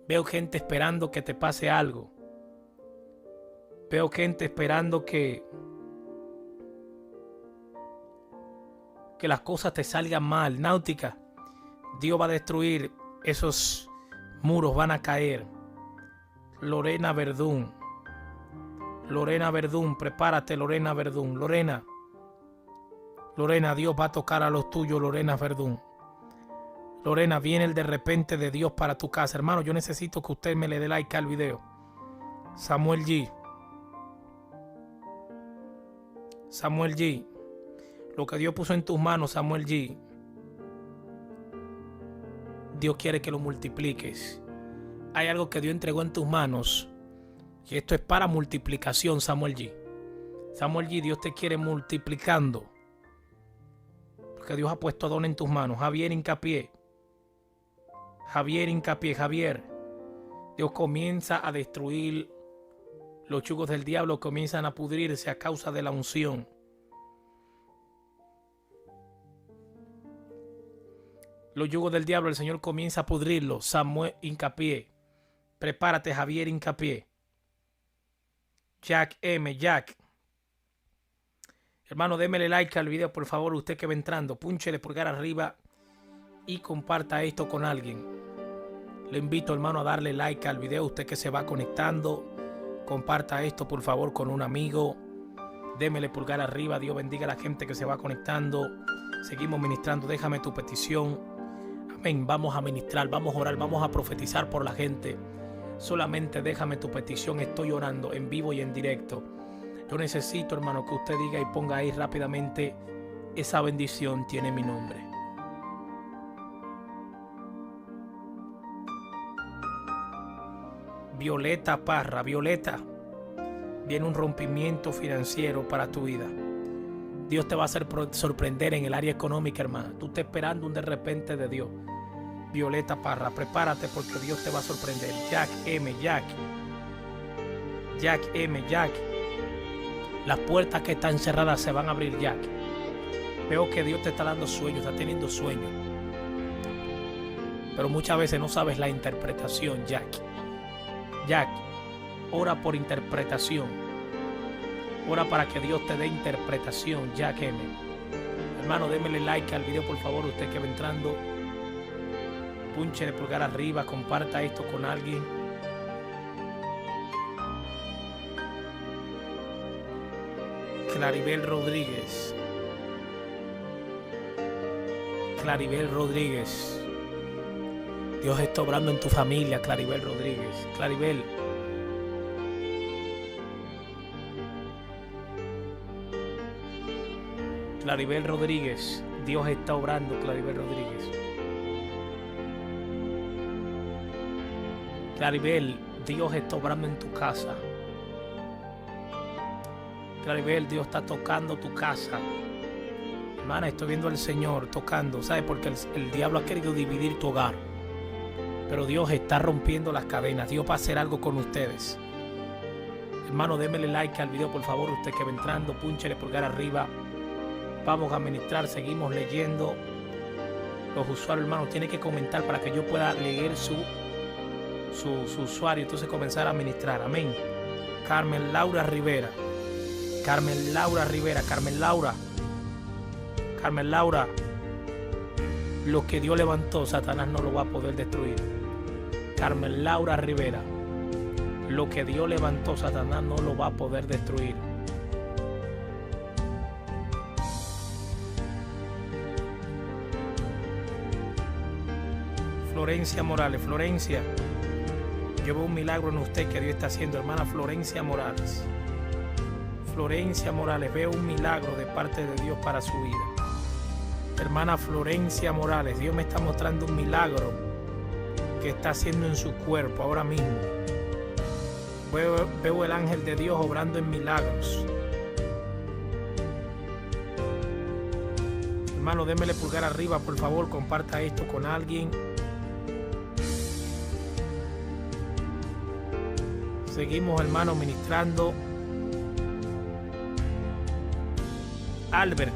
Veo gente esperando que te pase algo. Veo gente esperando que las cosas te salgan mal. Náutica, Dios va a destruir esos muros, van a caer. Lorena Verdún. Lorena Verdún, prepárate, Lorena Verdún. Lorena, Dios va a tocar a los tuyos, Lorena Verdún. Lorena, viene el de repente de Dios para tu casa. Hermano, yo necesito que usted me le dé like al video. Samuel G. Samuel G. Lo que Dios puso en tus manos, Samuel G. Dios quiere que lo multipliques. Hay algo que Dios entregó en tus manos. Y esto es para multiplicación, Samuel G. Samuel G, Dios te quiere multiplicando. Porque Dios ha puesto don en tus manos. Javier Hincapié. Javier. Dios comienza a destruir los yugos del diablo, comienzan a pudrirse a causa de la unción. Los yugos del diablo, el Señor comienza a pudrirlos. Samuel Hincapié. Prepárate, Javier Hincapié. Jack M. Jack. Hermano, démele like al video, por favor, usted que va entrando. Púnchele pulgar arriba y comparta esto con alguien. Le invito, hermano, a darle like al video. Usted que se va conectando, comparta esto, por favor, con un amigo. Démele pulgar arriba. Dios bendiga a la gente que se va conectando. Seguimos ministrando. Déjame tu petición. Amén. Vamos a ministrar, vamos a orar, vamos a profetizar por la gente. Solamente déjame tu petición. Estoy orando en vivo y en directo. Yo necesito, hermano, que usted diga y ponga ahí rápidamente: esa bendición tiene mi nombre. Violeta Parra, Violeta, viene un rompimiento financiero para tu vida. Dios te va a hacer sorprender en el área económica, hermana. Tú estás esperando un de repente de Dios. Violeta Parra, prepárate porque Dios te va a sorprender. Jack M, Jack M, Jack. Las puertas que están cerradas se van a abrir, Jack. Veo que Dios te está dando sueños, está teniendo sueños. Pero muchas veces no sabes la interpretación, Jack. Jack, ora por interpretación. Ora para que Dios te dé interpretación, Jack M. Hermano, démele like al video, por favor. Usted que va entrando, púnchele pulgar arriba, comparta esto con alguien. Claribel Rodríguez. Claribel Rodríguez. Dios está obrando en tu familia, Claribel Rodríguez. Claribel. Claribel Rodríguez. Dios está obrando, Claribel Rodríguez. Claribel, Dios está obrando en tu casa. Claribel, Dios está tocando tu casa. Hermana, estoy viendo al Señor tocando. ¿Sabe? Porque el diablo ha querido dividir tu hogar. Pero Dios está rompiendo las cadenas. Dios va a hacer algo con ustedes. Hermano, démele like al video, por favor. Usted que va entrando, púnchele pulgar arriba. Vamos a ministrar. Seguimos leyendo. Los usuarios, hermano, tienen que comentar para que yo pueda leer su usuario. Entonces comenzar a ministrar. Amén. Carmen Laura Rivera. Carmen Laura Rivera. Carmen Laura. Carmen Laura. Lo que Dios levantó, Satanás no lo va a poder destruir. Carmen Laura Rivera. Lo que Dios levantó, Satanás no lo va a poder destruir. Florencia Morales. Florencia, yo veo un milagro en usted que Dios está haciendo, hermana Florencia Morales. Florencia Morales, veo un milagro de parte de Dios para su vida. Hermana Florencia Morales, Dios me está mostrando un milagro que está haciendo en su cuerpo ahora mismo. Veo el ángel de Dios obrando en milagros. Hermano, démele pulgar arriba, por favor, comparta esto con alguien. Seguimos, hermano, ministrando. Albert,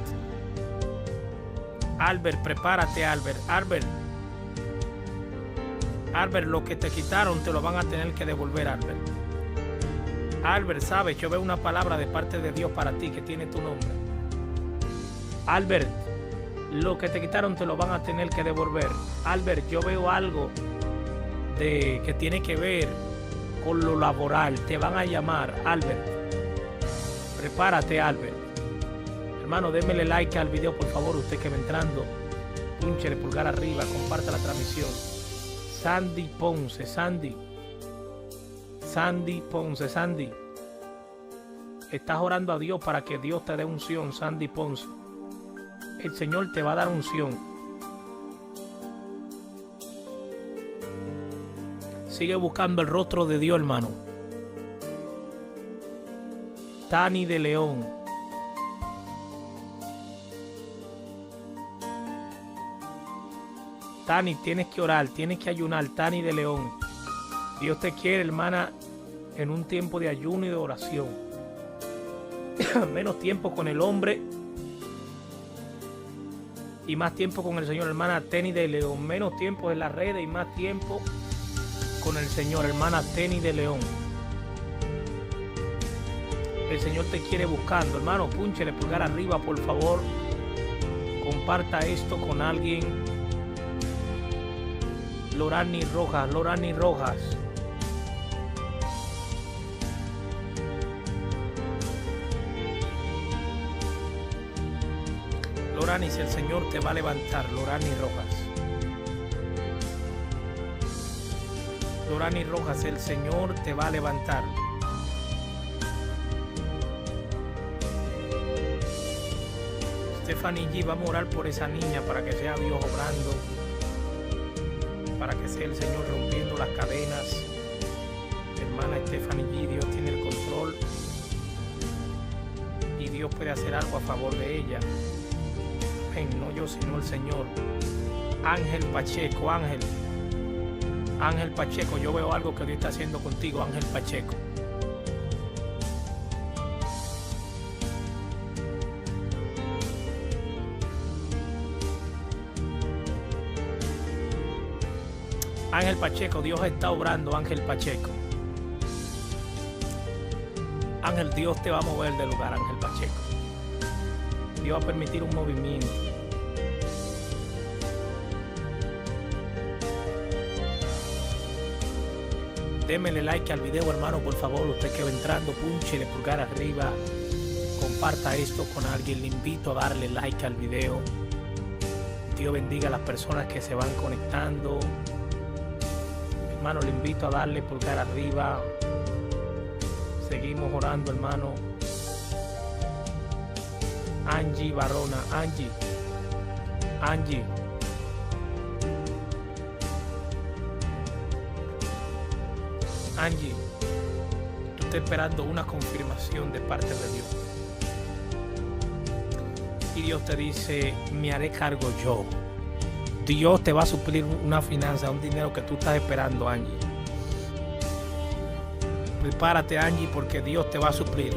prepárate, Albert. Albert, lo que te quitaron te lo van a tener que devolver, Albert. Albert, sabes, yo veo una palabra de parte de Dios para ti que tiene tu nombre. Albert, lo que te quitaron te lo van a tener que devolver. Albert, yo veo algo que tiene que ver con lo laboral. Te van a llamar, Albert. Prepárate, Albert. Hermano, démele like al video, por favor. Usted que va entrando, púnchele pulgar arriba, comparta la transmisión. Sandy Ponce, Sandy Ponce, Sandy. Estás orando a Dios para que Dios te dé unción, Sandy Ponce. El Señor te va a dar unción. Sigue buscando el rostro de Dios, hermano. Tani de León. Tani, tienes que orar, tienes que ayunar. Tani de León. Dios te quiere, hermana, en un tiempo de ayuno y de oración. Menos tiempo con el hombre y más tiempo con el Señor, hermana Teni de León. Menos tiempo en las redes y más tiempo con el Señor, hermana Teni de León. El Señor te quiere buscando, hermano. Púnchele pulgar arriba, por favor. Comparta esto con alguien. Lorani Rojas, Lorani Rojas. Lorani, si el Señor te va a levantar, Lorani Rojas. Dorani Rojas, el Señor te va a levantar. Stephanie G, vamos a orar por esa niña para que sea Dios obrando, para que sea el Señor rompiendo las cadenas. Hermana Stephanie G, Dios tiene el control y Dios puede hacer algo a favor de ella. Amén. No yo, sino el Señor. Ángel Pacheco, Ángel Pacheco, yo veo algo que Dios está haciendo contigo, Ángel Pacheco. Ángel Pacheco, Dios está obrando, Ángel Pacheco. Ángel, Dios te va a mover del lugar, Ángel Pacheco. Dios va a permitir un movimiento. Démele like al video, hermano, por favor. Usted que va entrando, púnchele pulgar arriba. Comparta esto con alguien. Le invito a darle like al video. Dios bendiga a las personas que se van conectando. Hermano, le invito a darle pulgar arriba. Seguimos orando, hermano. Angie Barona, Angie. Angie, tú estás esperando una confirmación de parte de Dios. Y Dios te dice, me haré cargo yo. Dios te va a suplir una finanza, un dinero que tú estás esperando, Angie. Prepárate, Angie, porque Dios te va a suplir.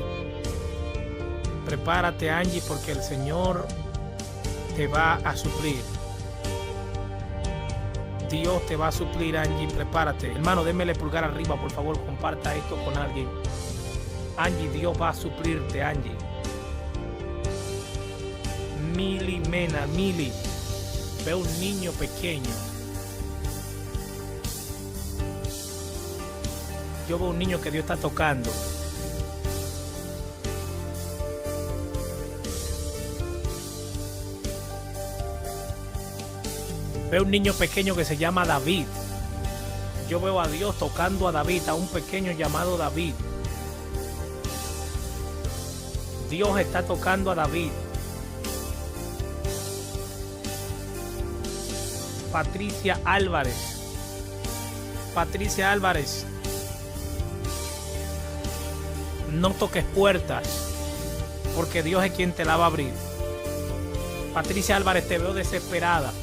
Prepárate, Angie, porque el Señor te va a suplir. Dios te va a suplir, Angie. Prepárate. Hermano, démele pulgar arriba, por favor. Comparta esto con alguien. Angie, Dios va a suplirte, Angie. Mili Mena, Mili. Veo un niño pequeño. Yo veo un niño que Dios está tocando. Veo un niño pequeño que se llama David. Yo veo a Dios tocando a David, a un pequeño llamado David. Dios está tocando a David. Patricia Álvarez. Patricia Álvarez. No toques puertas, porque Dios es quien te la va a abrir. Patricia Álvarez, te veo desesperada.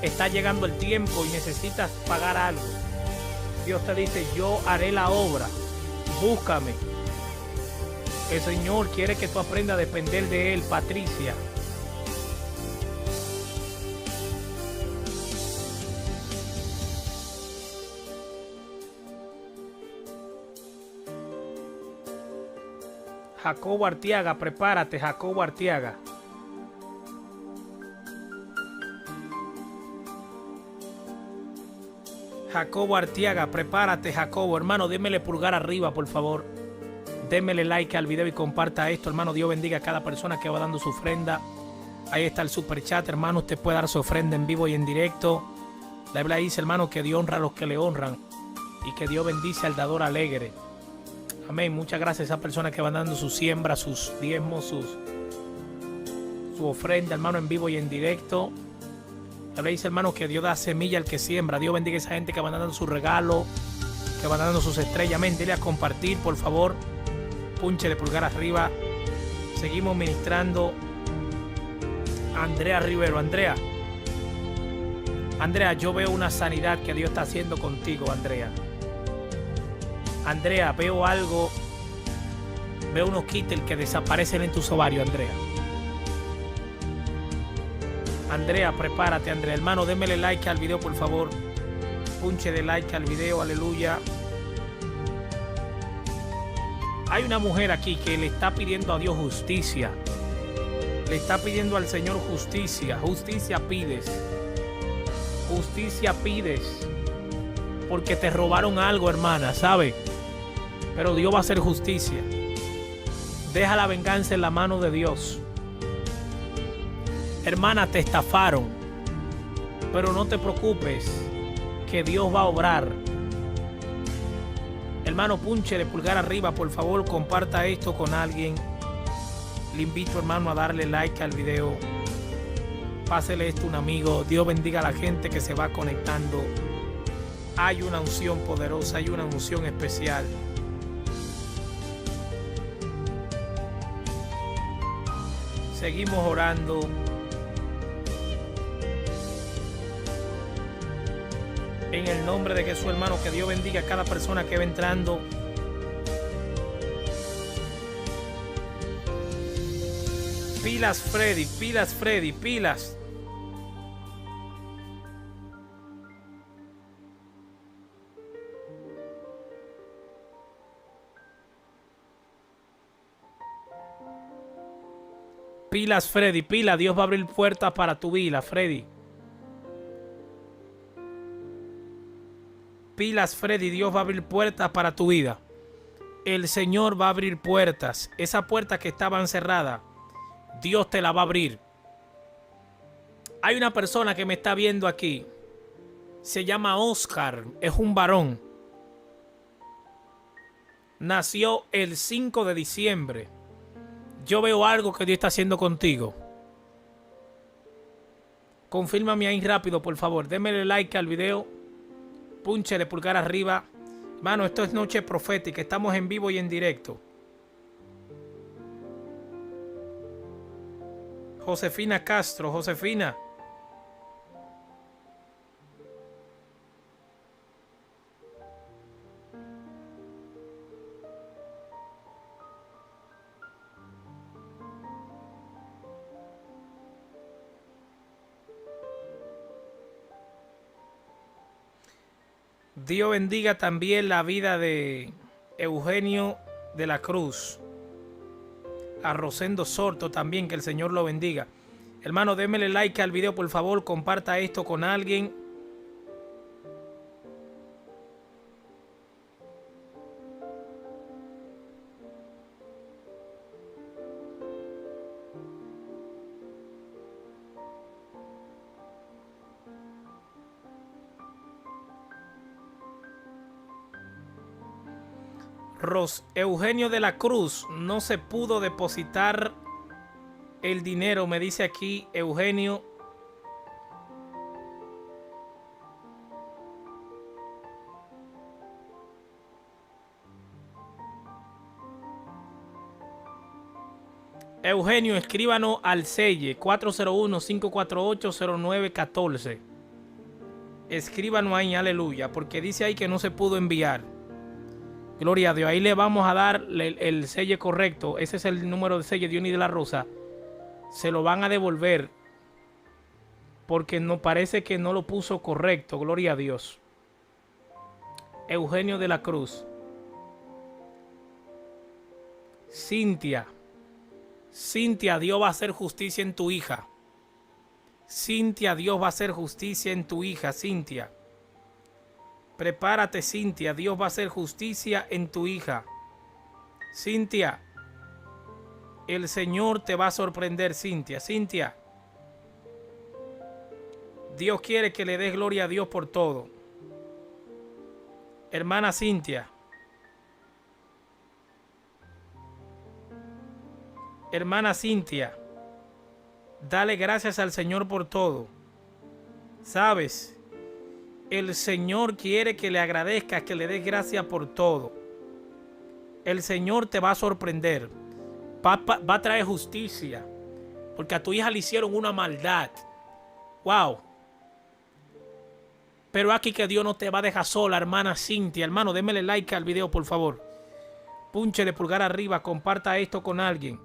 Está llegando el tiempo y necesitas pagar algo. Dios te dice, yo haré la obra. Búscame. El Señor quiere que tú aprendas a depender de Él, Patricia. Jacobo Arteaga, prepárate, Jacobo Arteaga. Jacobo Arteaga, prepárate, Jacobo. Hermano, démele pulgar arriba, por favor. Démele like al video y comparta esto, hermano. Dios bendiga a cada persona que va dando su ofrenda. Ahí está el super chat, hermano. Usted puede dar su ofrenda en vivo y en directo. La Biblia dice, hermano, que Dios honra a los que le honran y que Dios bendice al dador alegre. Amén. Muchas gracias a esas personas que van dando su siembra, sus diezmos, su ofrenda, hermano, en vivo y en directo. La Biblia dice, hermano, que Dios da semilla al que siembra. Dios bendiga a esa gente que van dando su regalo, que van dando sus estrellas. Amén. Dile a compartir, por favor. Púnchele pulgar arriba. Seguimos ministrando. Andrea Rivero. Andrea, yo veo una sanidad que Dios está haciendo contigo, Andrea. Andrea, veo algo. Veo unos quíteles que desaparecen en tus ovarios, Andrea. Andrea, prepárate, Andrea. Hermano, démele like al video, por favor. Punche de like al video, aleluya. Hay una mujer aquí que le está pidiendo a Dios justicia. Le está pidiendo al Señor justicia. Justicia pides. Justicia pides. Porque te robaron algo, hermana, ¿sabe? Pero Dios va a hacer justicia. Deja la venganza en la mano de Dios. Hermana, te estafaron. Pero no te preocupes, que Dios va a obrar. Hermano, púnchele pulgar arriba, por favor, comparta esto con alguien. Le invito, hermano, a darle like al video. Pásele esto a un amigo. Dios bendiga a la gente que se va conectando. Hay una unción poderosa, hay una unción especial. Seguimos orando. En el nombre de Jesús, hermano, que Dios bendiga a cada persona que va entrando. Pilas, Freddy, pilas, Freddy, pilas. Pilas, Freddy, pilas. Dios va a abrir puertas para tu vida, Freddy. Pilas, Freddy. Dios va a abrir puertas para tu vida. El Señor va a abrir puertas. Esa puerta que estaban cerradas, Dios te la va a abrir. Hay una persona que me está viendo aquí. Se llama Oscar. Es un varón. Nació el 5 de diciembre. Yo veo algo que Dios está haciendo contigo. Confírmame ahí rápido, por favor. Démele like al video. Púnchele pulgar arriba. Hermano, esto es noche profética. Estamos en vivo y en directo. Josefina Castro, Josefina. Dios bendiga también la vida de Eugenio de la Cruz. A Rosendo Sorto también, que el Señor lo bendiga. Hermano, démele like al video, por favor. Comparta esto con alguien. Eugenio de la Cruz, no se pudo depositar el dinero, me dice aquí Eugenio. Eugenio, escríbanos al selle 401-548-0914. Escríbanos ahí, aleluya, porque dice ahí que no se pudo enviar. Gloria a Dios. Ahí le vamos a dar el selle correcto. Ese es el número de selle de Dionis de la Rosa. Se lo van a devolver porque no parece que no lo puso correcto. Gloria a Dios. Eugenio de la Cruz. Cintia. Cintia, Dios va a hacer justicia en tu hija. Cintia, Dios va a hacer justicia en tu hija, Cintia. Prepárate, Cintia. Dios va a hacer justicia en tu hija. Cintia, el Señor te va a sorprender, Cintia. Cintia, Dios quiere que le des gloria a Dios por todo. Hermana Cintia. Hermana Cintia, dale gracias al Señor por todo. ¿Sabes? El Señor quiere que le agradezcas, que le des gracias por todo. El Señor te va a sorprender. Va a traer justicia. Porque a tu hija le hicieron una maldad. Wow. Pero aquí que Dios no te va a dejar sola, hermana Cintia. Hermano, démele like al video, por favor. Púnchele pulgar arriba. Comparta esto con alguien.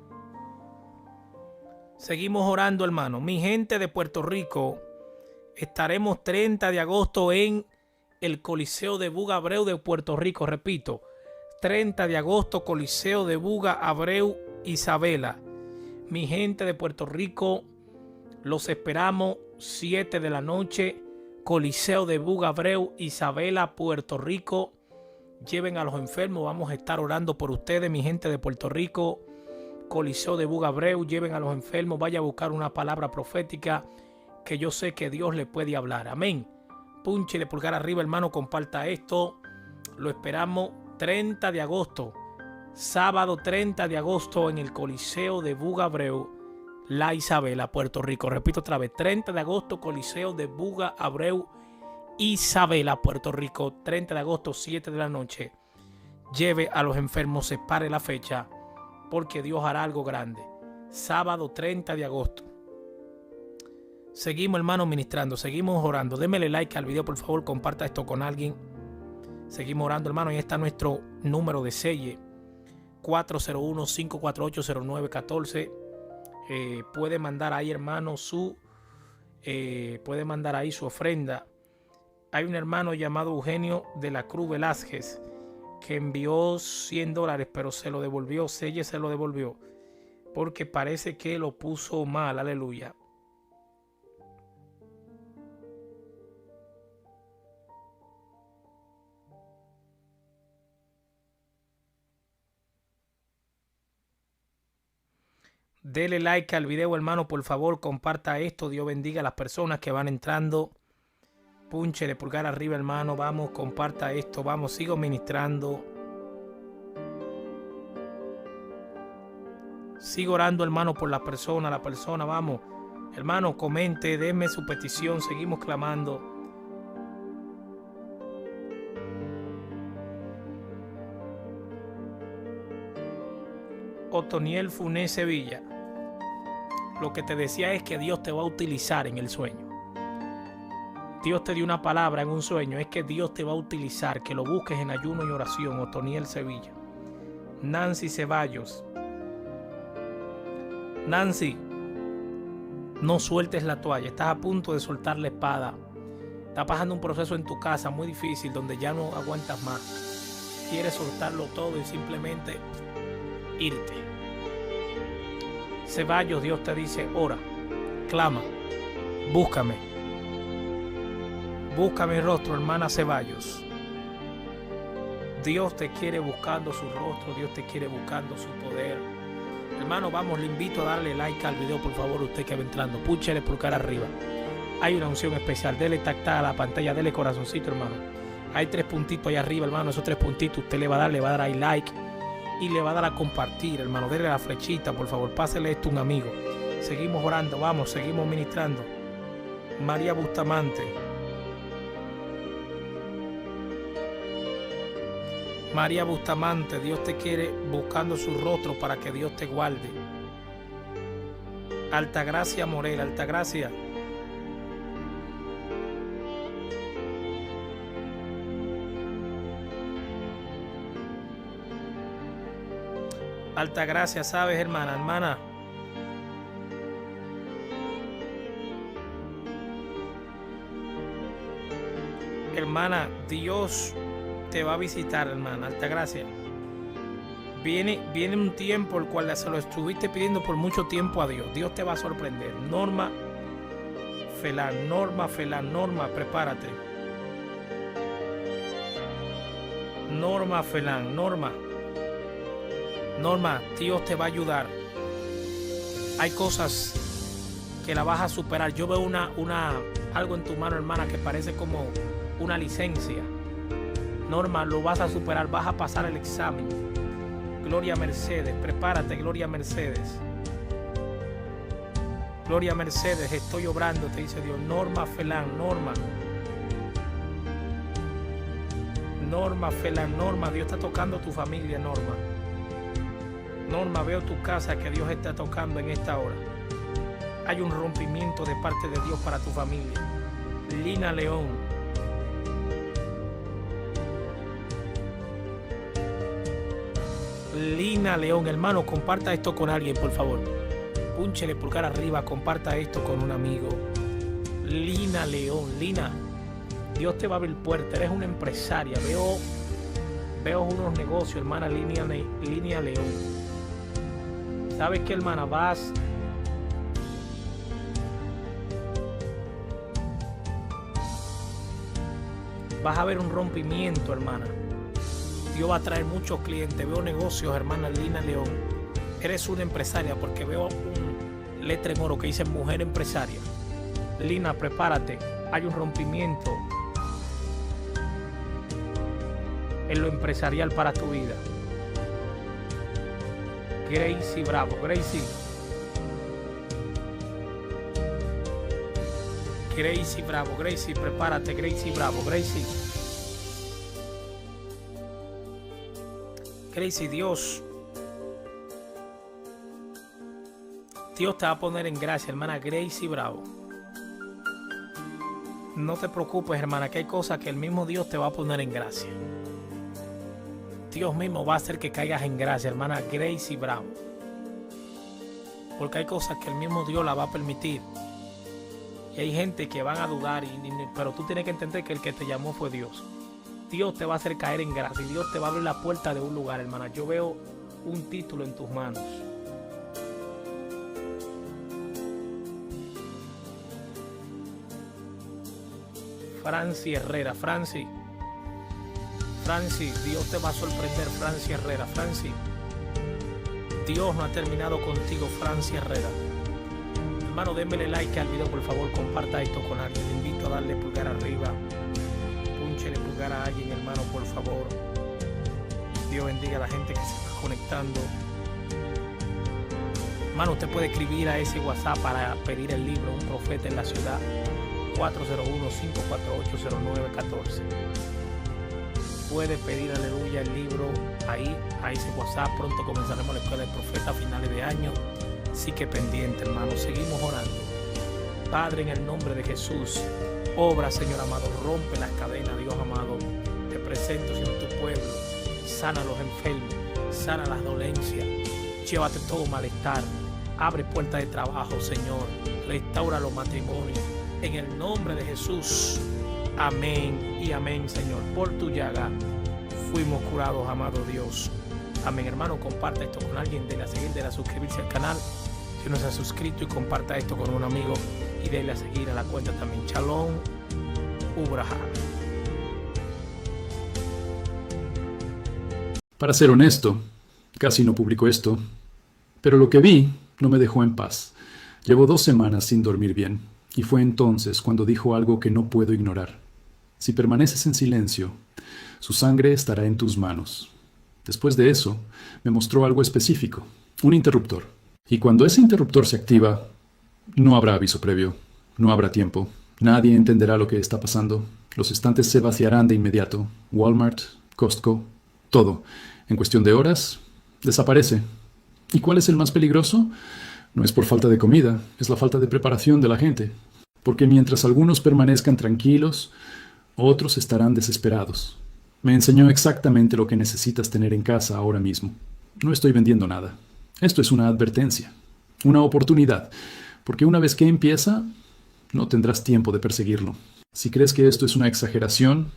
Seguimos orando, hermano. Mi gente de Puerto Rico. Estaremos 30 de agosto en el Coliseo de Buga Abreu de Puerto Rico. Repito, 30 de agosto, Coliseo de Buga Abreu, Isabela. Mi gente de Puerto Rico, los esperamos 7 de la noche. Coliseo de Buga Abreu, Isabela, Puerto Rico. Lleven a los enfermos, vamos a estar orando por ustedes, mi gente de Puerto Rico. Coliseo de Buga Abreu, lleven a los enfermos, vaya a buscar una palabra profética que yo sé que Dios le puede hablar. Amén. Púnchele pulgar arriba, hermano, comparta esto. Lo esperamos 30 de agosto. Sábado 30 de agosto en el Coliseo de Buga Abreu, La Isabela, Puerto Rico. Repito otra vez, 30 de agosto, Coliseo de Buga Abreu, Isabela, Puerto Rico. 30 de agosto, 7 de la noche. Lleve a los enfermos, separe la fecha, porque Dios hará algo grande. Sábado 30 de agosto. Seguimos, hermano, ministrando, seguimos orando. Démele like al video, por favor, comparta esto con alguien. Seguimos orando, hermano, y está nuestro número de selle, 401-548-0914. Puede mandar ahí, hermano, puede mandar ahí su ofrenda. Hay un hermano llamado Eugenio de la Cruz Velázquez que envió $100, pero se lo devolvió, selle se lo devolvió, porque parece que lo puso mal. Aleluya. Dele like al video, hermano, por favor, comparta esto. Dios bendiga a las personas que van entrando. Púnchele pulgar arriba, hermano. Vamos, comparta esto. Vamos, sigo ministrando. Sigo orando, hermano, por la persona. Vamos, hermano, comente, déme su petición. Seguimos clamando. Otoniel Funé Sevilla. Lo que te decía es que Dios te va a utilizar en el sueño. Dios te dio una palabra en un sueño. Es que Dios te va a utilizar. Que lo busques en ayuno y oración. Otoniel Sevilla. Nancy Ceballos. Nancy, no sueltes la toalla. Estás a punto de soltar la espada. Estás pasando un proceso en tu casa muy difícil, donde ya no aguantas más. Quieres soltarlo todo y simplemente irte. Ceballos, Dios te dice, ora, clama, búscame. Busca mi rostro, hermana Ceballos. Dios te quiere buscando su rostro, Dios te quiere buscando su poder. Hermano, vamos, le invito a darle like al video, por favor, usted que va entrando. Púchele pulgar arriba. Hay una unción especial, dele tactar a la pantalla, dele corazoncito, hermano. Hay 3 puntitos ahí arriba, hermano, esos 3 puntitos usted le va a dar ahí like. Y le va a dar a compartir, hermano. Dele la flechita, por favor. Pásele esto a un amigo. Seguimos orando, vamos, seguimos ministrando. María Bustamante. María Bustamante, Dios te quiere buscando su rostro para que Dios te guarde. Altagracia Morel, Altagracia. Altagracia, ¿sabes, hermana? Hermana, Dios te va a visitar, hermana. Altagracia. Viene un tiempo el cual se lo estuviste pidiendo por mucho tiempo a Dios. Dios te va a sorprender. Norma Felán, prepárate. Norma Felán, Norma, Dios te va a ayudar. Hay cosas que la vas a superar. Yo veo algo en tu mano, hermana, que parece como una licencia. Norma, lo vas a superar, vas a pasar el examen. Gloria Mercedes, prepárate, Gloria Mercedes. Gloria Mercedes, estoy obrando, te dice Dios. Norma Felán, Norma Felán, Dios está tocando tu familia, Norma. Norma, veo tu casa que Dios está tocando en esta hora. Hay un rompimiento de parte de Dios para tu familia. Lina León. Lina León, hermano, comparta esto con alguien, por favor. Púnchele pulgar arriba, comparta esto con un amigo. Lina León, Lina, Dios te va a abrir puertas. Eres una empresaria. Veo unos negocios, hermana Lina León. ¿Sabes qué, hermana? Vas a ver un rompimiento, hermana. Dios va a traer muchos clientes. Veo negocios, hermana Lina León. Eres una empresaria porque veo un letra en oro que dice mujer empresaria. Lina, prepárate. Hay un rompimiento en lo empresarial para tu vida. Gracie Bravo, Gracie. Gracie Bravo, Gracie, prepárate, Gracie Bravo, Gracie. Gracie, Dios te va a poner en gracia, hermana Gracie Bravo. No te preocupes, hermana, que hay cosas que el mismo Dios te va a poner en gracia. Dios mismo va a hacer que caigas en gracia, hermana Gracie Bravo. Porque hay cosas que el mismo Dios la va a permitir. Y hay gente que van a dudar, pero tú tienes que entender que el que te llamó fue Dios. Dios te va a hacer caer en gracia y Dios te va a abrir la puerta de un lugar, hermana. Yo veo un título en tus manos. Franci Herrera, Franci, Dios te va a sorprender, Franci Herrera, Franci. Dios no ha terminado contigo, Franci Herrera. Hermano, démele like al video, por favor, comparta esto con alguien. Le invito a darle pulgar arriba. Púnchele pulgar a alguien, hermano, por favor. Dios bendiga a la gente que se está conectando. Hermano, usted puede escribir a ese WhatsApp para pedir el libro Un Profeta en la Ciudad. 401-548-0914. Puede pedir, aleluya, el libro ahí, a ese WhatsApp. Pronto comenzaremos la escuela del profeta a finales de año. Así que pendiente, hermano, seguimos orando. Padre, en el nombre de Jesús, obra, Señor amado, rompe las cadenas, Dios amado. Te presento, Señor, tu pueblo. Sana a los enfermos, sana las dolencias. Llévate todo malestar. Abre puertas de trabajo, Señor. Restaura los matrimonios. En el nombre de Jesús, amén y amén, Señor. Por tu llaga fuimos curados, amado Dios. Amén, hermano. Comparte esto con alguien, dele a seguir, dele a suscribirse al canal. Si no se ha suscrito, y comparta esto con un amigo y dele a seguir a la cuenta también. Shalom, Ubraha. Para ser honesto, casi no publico esto, pero lo que vi no me dejó en paz. Llevo 2 semanas sin dormir bien. Y fue entonces cuando dijo algo que no puedo ignorar. Si permaneces en silencio, su sangre estará en tus manos. Después de eso, me mostró algo específico, un interruptor. Y cuando ese interruptor se activa, no habrá aviso previo, no habrá tiempo, nadie entenderá lo que está pasando. Los estantes se vaciarán de inmediato. Walmart, Costco, todo. En cuestión de horas, desaparece. ¿Y cuál es el más peligroso? No es por falta de comida, es la falta de preparación de la gente. Porque mientras algunos permanezcan tranquilos, otros estarán desesperados. Me enseñó exactamente lo que necesitas tener en casa ahora mismo. No estoy vendiendo nada. Esto es una advertencia, una oportunidad, porque una vez que empieza, no tendrás tiempo de perseguirlo. Si crees que esto es una exageración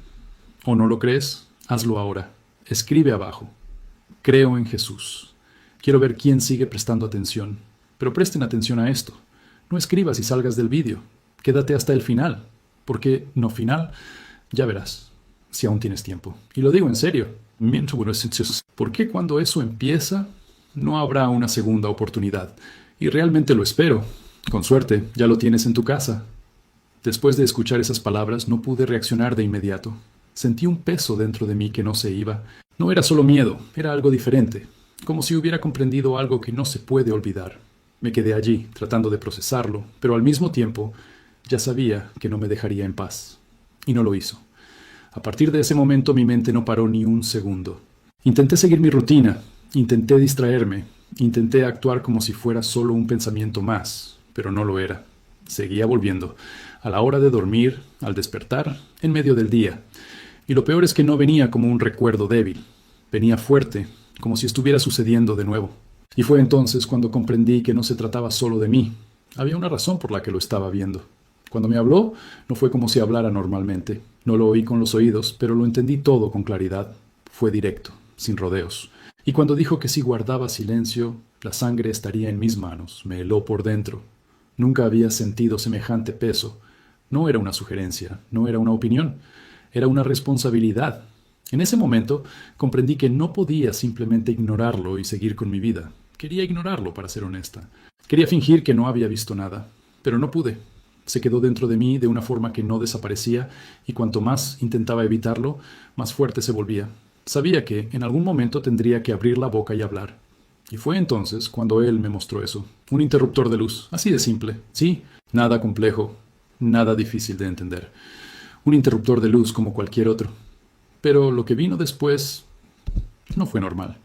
o no lo crees, hazlo ahora. Escribe abajo. Creo en Jesús. Quiero ver quién sigue prestando atención. Pero presten atención a esto. No escribas y salgas del vídeo. Quédate hasta el final. Porque no final, ya verás, si aún tienes tiempo. Y lo digo en serio. Porque cuando eso empieza, no habrá una segunda oportunidad. Y realmente lo espero. Con suerte, ya lo tienes en tu casa. Después de escuchar esas palabras, no pude reaccionar de inmediato. Sentí un peso dentro de mí que no se iba. No era solo miedo, era algo diferente. Como si hubiera comprendido algo que no se puede olvidar. Me quedé allí, tratando de procesarlo, pero al mismo tiempo ya sabía que no me dejaría en paz. Y no lo hizo. A partir de ese momento mi mente no paró ni un segundo. Intenté seguir mi rutina, intenté distraerme, intenté actuar como si fuera solo un pensamiento más, pero no lo era. Seguía volviendo, a la hora de dormir, al despertar, en medio del día. Y lo peor es que no venía como un recuerdo débil, venía fuerte, como si estuviera sucediendo de nuevo. Y fue entonces cuando comprendí que no se trataba solo de mí. Había una razón por la que lo estaba viendo. Cuando me habló, no fue como si hablara normalmente. No lo oí con los oídos, pero lo entendí todo con claridad. Fue directo, sin rodeos. Y cuando dijo que si guardaba silencio, la sangre estaría en mis manos, me heló por dentro. Nunca había sentido semejante peso. No era una sugerencia, no era una opinión, era una responsabilidad. En ese momento comprendí que no podía simplemente ignorarlo y seguir con mi vida. Quería ignorarlo, para ser honesta. Quería fingir que no había visto nada, pero no pude. Se quedó dentro de mí de una forma que no desaparecía, y cuanto más intentaba evitarlo, más fuerte se volvía. Sabía que en algún momento tendría que abrir la boca y hablar. Y fue entonces cuando él me mostró eso. Un interruptor de luz, así de simple. Sí, nada complejo, nada difícil de entender. Un interruptor de luz como cualquier otro. Pero lo que vino después no fue normal.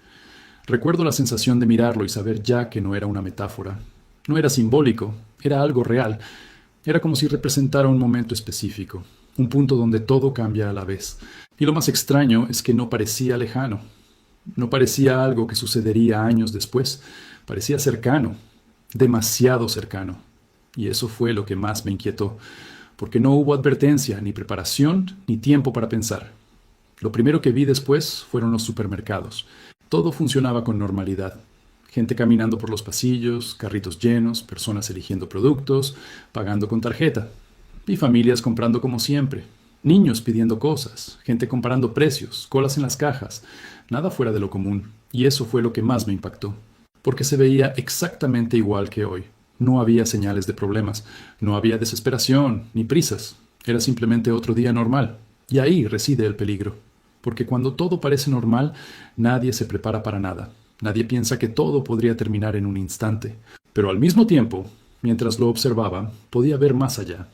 Recuerdo la sensación de mirarlo y saber ya que no era una metáfora. No era simbólico, era algo real. Era como si representara un momento específico, un punto donde todo cambia a la vez. Y lo más extraño es que no parecía lejano. No parecía algo que sucedería años después. Parecía cercano, demasiado cercano. Y eso fue lo que más me inquietó, porque no hubo advertencia, ni preparación, ni tiempo para pensar. Lo primero que vi después fueron los supermercados. Todo funcionaba con normalidad. Gente caminando por los pasillos, carritos llenos, personas eligiendo productos, pagando con tarjeta. Y familias comprando como siempre. Niños pidiendo cosas, gente comparando precios, colas en las cajas. Nada fuera de lo común. Y eso fue lo que más me impactó. Porque se veía exactamente igual que hoy. No había señales de problemas. No había desesperación ni prisas. Era simplemente otro día normal. Y ahí reside el peligro. Porque cuando todo parece normal, nadie se prepara para nada. Nadie piensa que todo podría terminar en un instante. Pero al mismo tiempo, mientras lo observaba, podía ver más allá.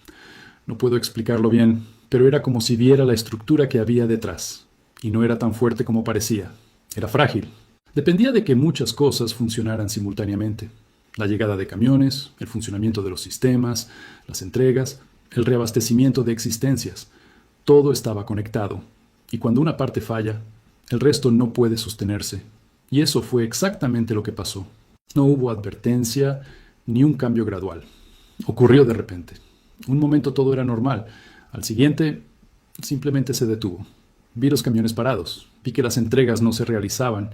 No puedo explicarlo bien, pero era como si viera la estructura que había detrás. Y no era tan fuerte como parecía. Era frágil. Dependía de que muchas cosas funcionaran simultáneamente. La llegada de camiones, el funcionamiento de los sistemas, las entregas, el reabastecimiento de existencias. Todo estaba conectado. Y cuando una parte falla, el resto no puede sostenerse. Y eso fue exactamente lo que pasó. No hubo advertencia ni un cambio gradual. Ocurrió de repente. Un momento todo era normal. Al siguiente, simplemente se detuvo. Vi los camiones parados. Vi que las entregas no se realizaban.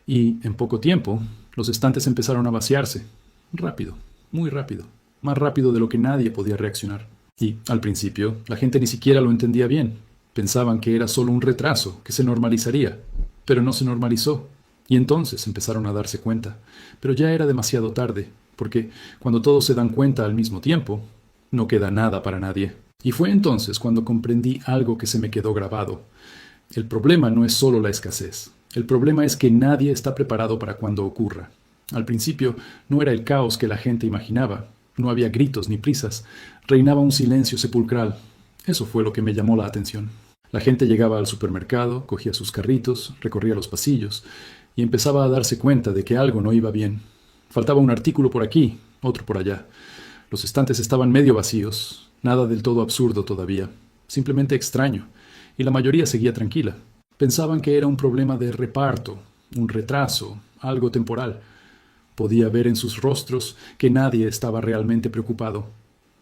Y, en poco tiempo, los estantes empezaron a vaciarse. Rápido, muy rápido. Más rápido de lo que nadie podía reaccionar. Y, al principio, la gente ni siquiera lo entendía bien. Pensaban que era solo un retraso, que se normalizaría. Pero no se normalizó. Y entonces empezaron a darse cuenta. Pero ya era demasiado tarde, porque cuando todos se dan cuenta al mismo tiempo, no queda nada para nadie. Y fue entonces cuando comprendí algo que se me quedó grabado. El problema no es solo la escasez. El problema es que nadie está preparado para cuando ocurra. Al principio no era el caos que la gente imaginaba. No había gritos ni prisas. Reinaba un silencio sepulcral. Eso fue lo que me llamó la atención. La gente llegaba al supermercado, cogía sus carritos, recorría los pasillos y empezaba a darse cuenta de que algo no iba bien. Faltaba un artículo por aquí, otro por allá. Los estantes estaban medio vacíos, nada del todo absurdo todavía, simplemente extraño, y la mayoría seguía tranquila. Pensaban que era un problema de reparto, un retraso, algo temporal. Podía ver en sus rostros que nadie estaba realmente preocupado.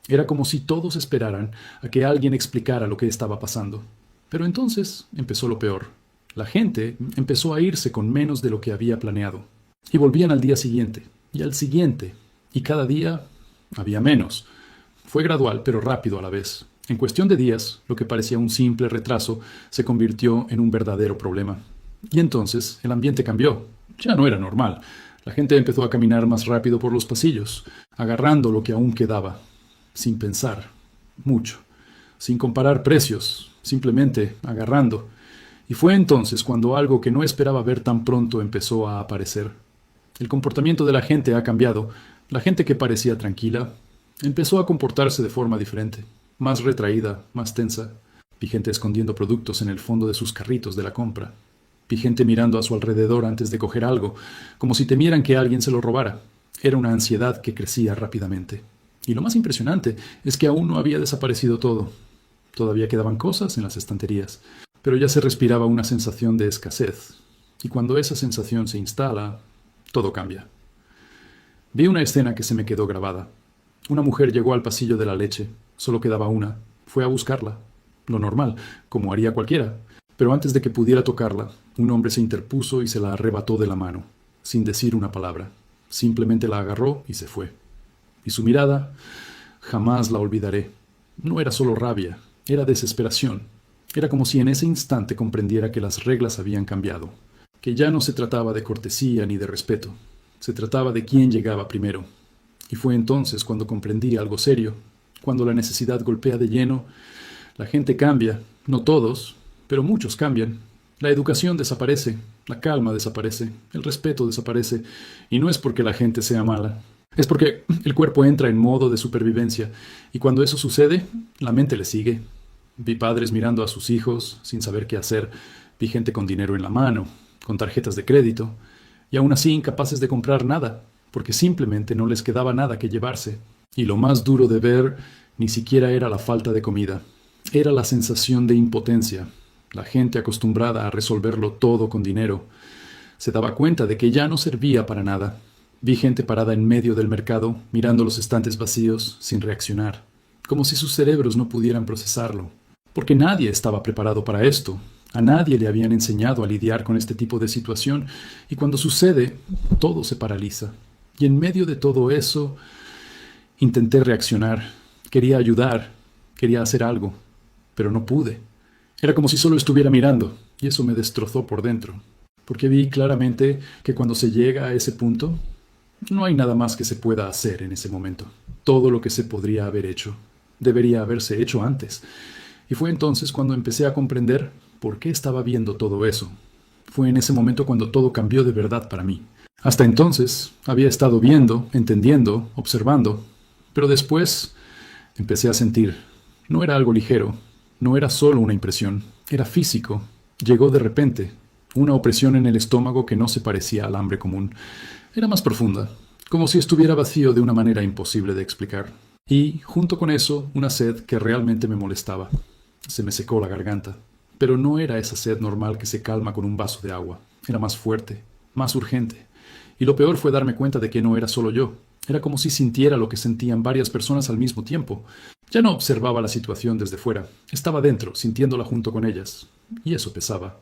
Era como si todos esperaran a que alguien explicara lo que estaba pasando. Pero entonces empezó lo peor. La gente empezó a irse con menos de lo que había planeado. Y volvían al día siguiente, y al siguiente, y cada día había menos. Fue gradual, pero rápido a la vez. En cuestión de días, lo que parecía un simple retraso se convirtió en un verdadero problema. Y entonces el ambiente cambió. Ya no era normal. La gente empezó a caminar más rápido por los pasillos, agarrando lo que aún quedaba, sin pensar, mucho, sin comparar precios, simplemente agarrando. Y fue entonces cuando algo que no esperaba ver tan pronto empezó a aparecer. El comportamiento de la gente ha cambiado. La gente que parecía tranquila empezó a comportarse de forma diferente, más retraída, más tensa. Vi gente escondiendo productos en el fondo de sus carritos de la compra. Vi gente mirando a su alrededor antes de coger algo, como si temieran que alguien se lo robara. Era una ansiedad que crecía rápidamente. Y lo más impresionante es que aún no había desaparecido todo. Todavía quedaban cosas en las estanterías, pero ya se respiraba una sensación de escasez. Y cuando esa sensación se instala, todo cambia. Vi una escena que se me quedó grabada. Una mujer llegó al pasillo de la leche. Solo quedaba una. Fue a buscarla. Lo normal, como haría cualquiera. Pero antes de que pudiera tocarla, un hombre se interpuso y se la arrebató de la mano, sin decir una palabra. Simplemente la agarró y se fue. Y su mirada, jamás la olvidaré. No era solo rabia, era desesperación. Era como si en ese instante comprendiera que las reglas habían cambiado, que ya no se trataba de cortesía ni de respeto, se trataba de quién llegaba primero. Y fue entonces cuando comprendí algo serio. Cuando la necesidad golpea de lleno, la gente cambia, no todos, pero muchos cambian. La educación desaparece, la calma desaparece, el respeto desaparece, y no es porque la gente sea mala, es porque el cuerpo entra en modo de supervivencia, y cuando eso sucede, la mente le sigue. Vi padres mirando a sus hijos sin saber qué hacer, vi gente con dinero en la mano, con tarjetas de crédito, y aún así incapaces de comprar nada, porque simplemente no les quedaba nada que llevarse. Y lo más duro de ver ni siquiera era la falta de comida, era la sensación de impotencia. La gente acostumbrada a resolverlo todo con dinero se daba cuenta de que ya no servía para nada. Vi gente parada en medio del mercado, mirando los estantes vacíos, sin reaccionar, como si sus cerebros no pudieran procesarlo. Porque nadie estaba preparado para esto. A nadie le habían enseñado a lidiar con este tipo de situación, y cuando sucede, todo se paraliza. Y en medio de todo eso, intenté reaccionar. Quería ayudar, quería hacer algo, pero no pude. Era como si solo estuviera mirando, y eso me destrozó por dentro. Porque vi claramente que cuando se llega a ese punto, no hay nada más que se pueda hacer en ese momento. Todo lo que se podría haber hecho, debería haberse hecho antes. Y fue entonces cuando empecé a comprender por qué estaba viendo todo eso. Fue en ese momento cuando todo cambió de verdad para mí. Hasta entonces había estado viendo, entendiendo, observando, pero después empecé a sentir. No era algo ligero, no era solo una impresión, era físico. Llegó de repente, una opresión en el estómago que no se parecía al hambre común. Era más profunda, como si estuviera vacío de una manera imposible de explicar. Y, junto con eso, una sed que realmente me molestaba. Se me secó la garganta. Pero no era esa sed normal que se calma con un vaso de agua. Era más fuerte, más urgente. Y lo peor fue darme cuenta de que no era solo yo. Era como si sintiera lo que sentían varias personas al mismo tiempo. Ya no observaba la situación desde fuera. Estaba dentro, sintiéndola junto con ellas. Y eso pesaba.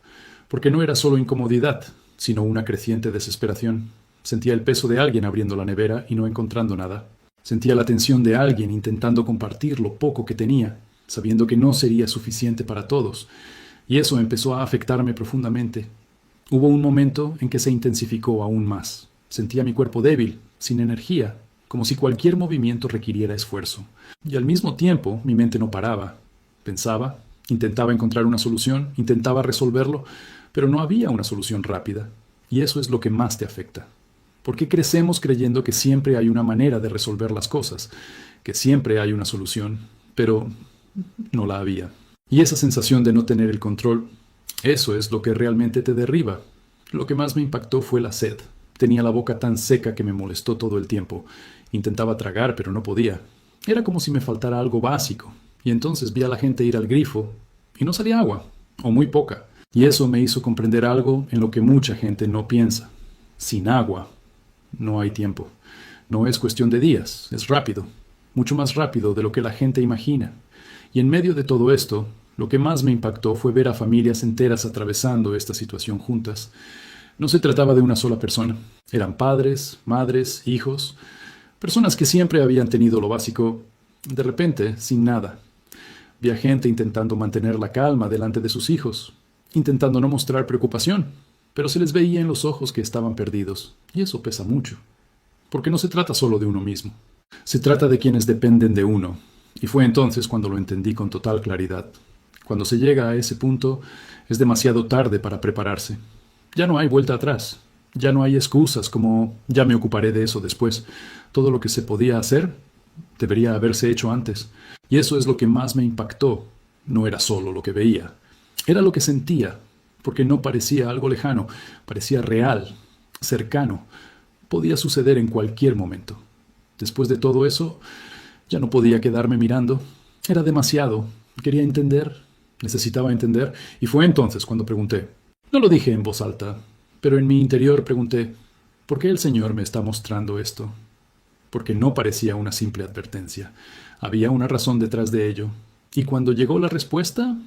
Porque no era solo incomodidad, sino una creciente desesperación. Sentía el peso de alguien abriendo la nevera y no encontrando nada. Sentía la tensión de alguien intentando compartir lo poco que tenía, sabiendo que no sería suficiente para todos. Y eso empezó a afectarme profundamente. Hubo un momento en que se intensificó aún más. Sentía mi cuerpo débil, sin energía, como si cualquier movimiento requiriera esfuerzo. Y al mismo tiempo mi mente no paraba. Pensaba, intentaba encontrar una solución, intentaba resolverlo, pero no había una solución rápida. Y eso es lo que más te afecta. Porque crecemos creyendo que siempre hay una manera de resolver las cosas, que siempre hay una solución, pero no la había. Y esa sensación de no tener el control, eso es lo que realmente te derriba. Lo que más me impactó fue la sed. Tenía la boca tan seca que me molestó todo el tiempo. Intentaba tragar, pero no podía. Era como si me faltara algo básico. Y entonces vi a la gente ir al grifo y no salía agua, o muy poca. Y eso me hizo comprender algo en lo que mucha gente no piensa. Sin agua no hay tiempo. No es cuestión de días, es rápido. Mucho más rápido de lo que la gente imagina. Y en medio de todo esto, lo que más me impactó fue ver a familias enteras atravesando esta situación juntas. No se trataba de una sola persona. Eran padres, madres, hijos, personas que siempre habían tenido lo básico, de repente, sin nada. Vi a gente intentando mantener la calma delante de sus hijos, intentando no mostrar preocupación, pero se les veía en los ojos que estaban perdidos, y eso pesa mucho. Porque no se trata solo de uno mismo. Se trata de quienes dependen de uno. Y fue entonces cuando lo entendí con total claridad. Cuando se llega a ese punto, es demasiado tarde para prepararse. Ya no hay vuelta atrás. Ya no hay excusas como ya me ocuparé de eso después. Todo lo que se podía hacer debería haberse hecho antes. Y eso es lo que más me impactó. No era solo lo que veía. Era lo que sentía. Porque no parecía algo lejano. Parecía real, cercano. Podía suceder en cualquier momento. Después de todo eso, ya no podía quedarme mirando. Era demasiado. Quería entender. Necesitaba entender. Y fue entonces cuando pregunté. No lo dije en voz alta, pero en mi interior pregunté, ¿por qué el Señor me está mostrando esto? Porque no parecía una simple advertencia. Había una razón detrás de ello. Y cuando llegó la respuesta,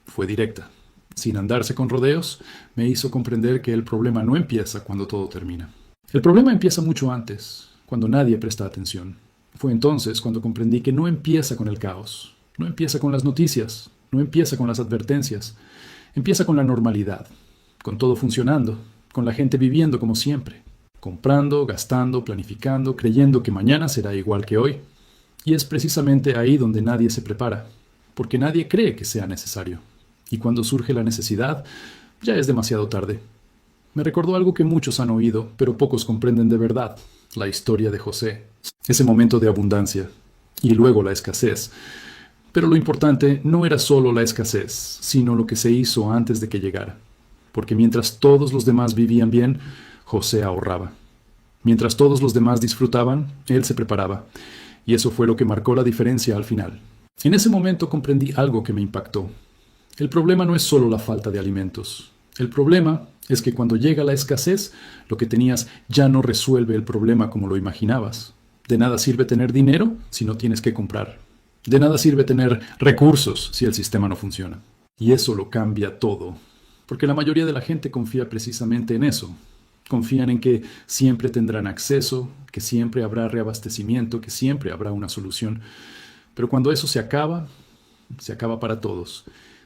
fue directa. Sin andarse con rodeos, me hizo comprender que el problema no empieza cuando todo termina. El problema empieza mucho antes, cuando nadie presta atención. Fue entonces cuando comprendí que no empieza con el caos, no empieza con las noticias, no empieza con las advertencias, empieza con la normalidad, con todo funcionando, con la gente viviendo como siempre, comprando, gastando, planificando, creyendo que mañana será igual que hoy. Y es precisamente ahí donde nadie se prepara, porque nadie cree que sea necesario. Y cuando surge la necesidad, Ya es demasiado tarde. Me recordó algo que muchos han oído, pero pocos comprenden de verdad, la historia de José. Ese momento de abundancia, y luego la escasez. Pero lo importante no era solo la escasez, sino lo que se hizo antes de que llegara. Porque mientras todos los demás vivían bien, José ahorraba. Mientras todos los demás disfrutaban, él se preparaba. Y eso fue lo que marcó la diferencia al final. En ese momento comprendí algo que me impactó. El problema no es solo la falta de alimentos. El problema es que cuando llega la escasez, lo que tenías ya no resuelve el problema como lo imaginabas. De nada sirve tener dinero si no tienes que comprar. De nada sirve tener recursos si el sistema no funciona. Y eso lo cambia todo. Porque la mayoría de la gente confía precisamente en eso. Confían en que siempre tendrán acceso, que siempre habrá reabastecimiento, que siempre habrá una solución. Pero cuando eso se acaba para todos.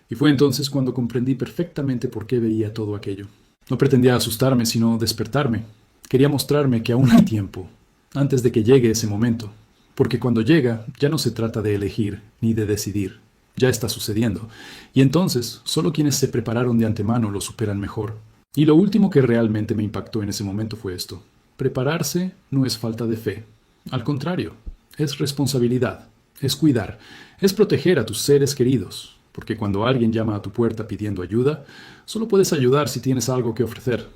Y fue entonces cuando comprendí perfectamente por qué veía todo aquello. No pretendía asustarme, sino despertarme. Quería mostrarme que aún hay tiempo, antes de que llegue ese momento. Porque cuando llega, ya no se trata de elegir ni de decidir. Ya está sucediendo. Y entonces, solo quienes se prepararon de antemano lo superan mejor. Y lo último que realmente me impactó en ese momento fue esto. Prepararse no es falta de fe. Al contrario, es responsabilidad, es cuidar, es proteger a tus seres queridos. Porque cuando alguien llama a tu puerta pidiendo ayuda, solo puedes ayudar si tienes algo que ofrecer.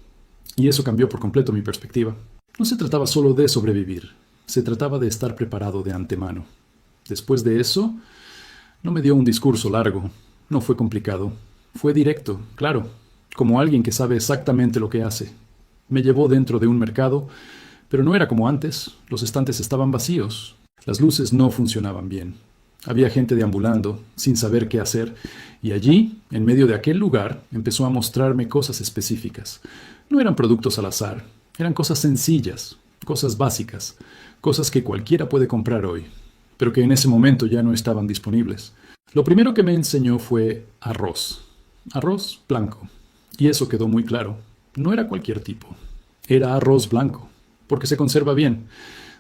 Y eso cambió por completo mi perspectiva. No se trataba solo de sobrevivir, se trataba de estar preparado de antemano. Después de eso, no me dio un discurso largo, no fue complicado, fue directo, claro, como alguien que sabe exactamente lo que hace. Me llevó dentro de un mercado, pero no era como antes, los estantes estaban vacíos, las luces no funcionaban bien. Había gente deambulando, sin saber qué hacer, y allí, en medio de aquel lugar, empezó a mostrarme cosas específicas. No eran productos al azar, eran cosas sencillas, cosas básicas, cosas que cualquiera puede comprar hoy, pero que en ese momento ya no estaban disponibles. Lo primero que me enseñó fue arroz blanco, y eso quedó muy claro. No era cualquier tipo, era arroz blanco, porque se conserva bien.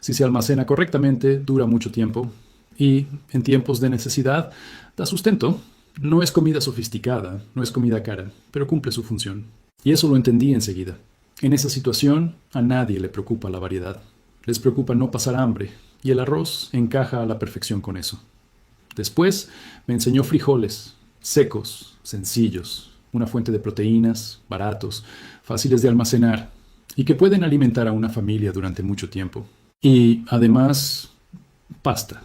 Si se almacena correctamente, dura mucho tiempo, y en tiempos de necesidad da sustento. No es comida sofisticada, no es comida cara, pero cumple su función. Y eso lo entendí enseguida. En esa situación a nadie le preocupa la variedad. Les preocupa no pasar hambre, y el arroz encaja a la perfección con eso. Después me enseñó frijoles, secos, sencillos, una fuente de proteínas, baratos, fáciles de almacenar, y que pueden alimentar a una familia durante mucho tiempo. Y además, pasta.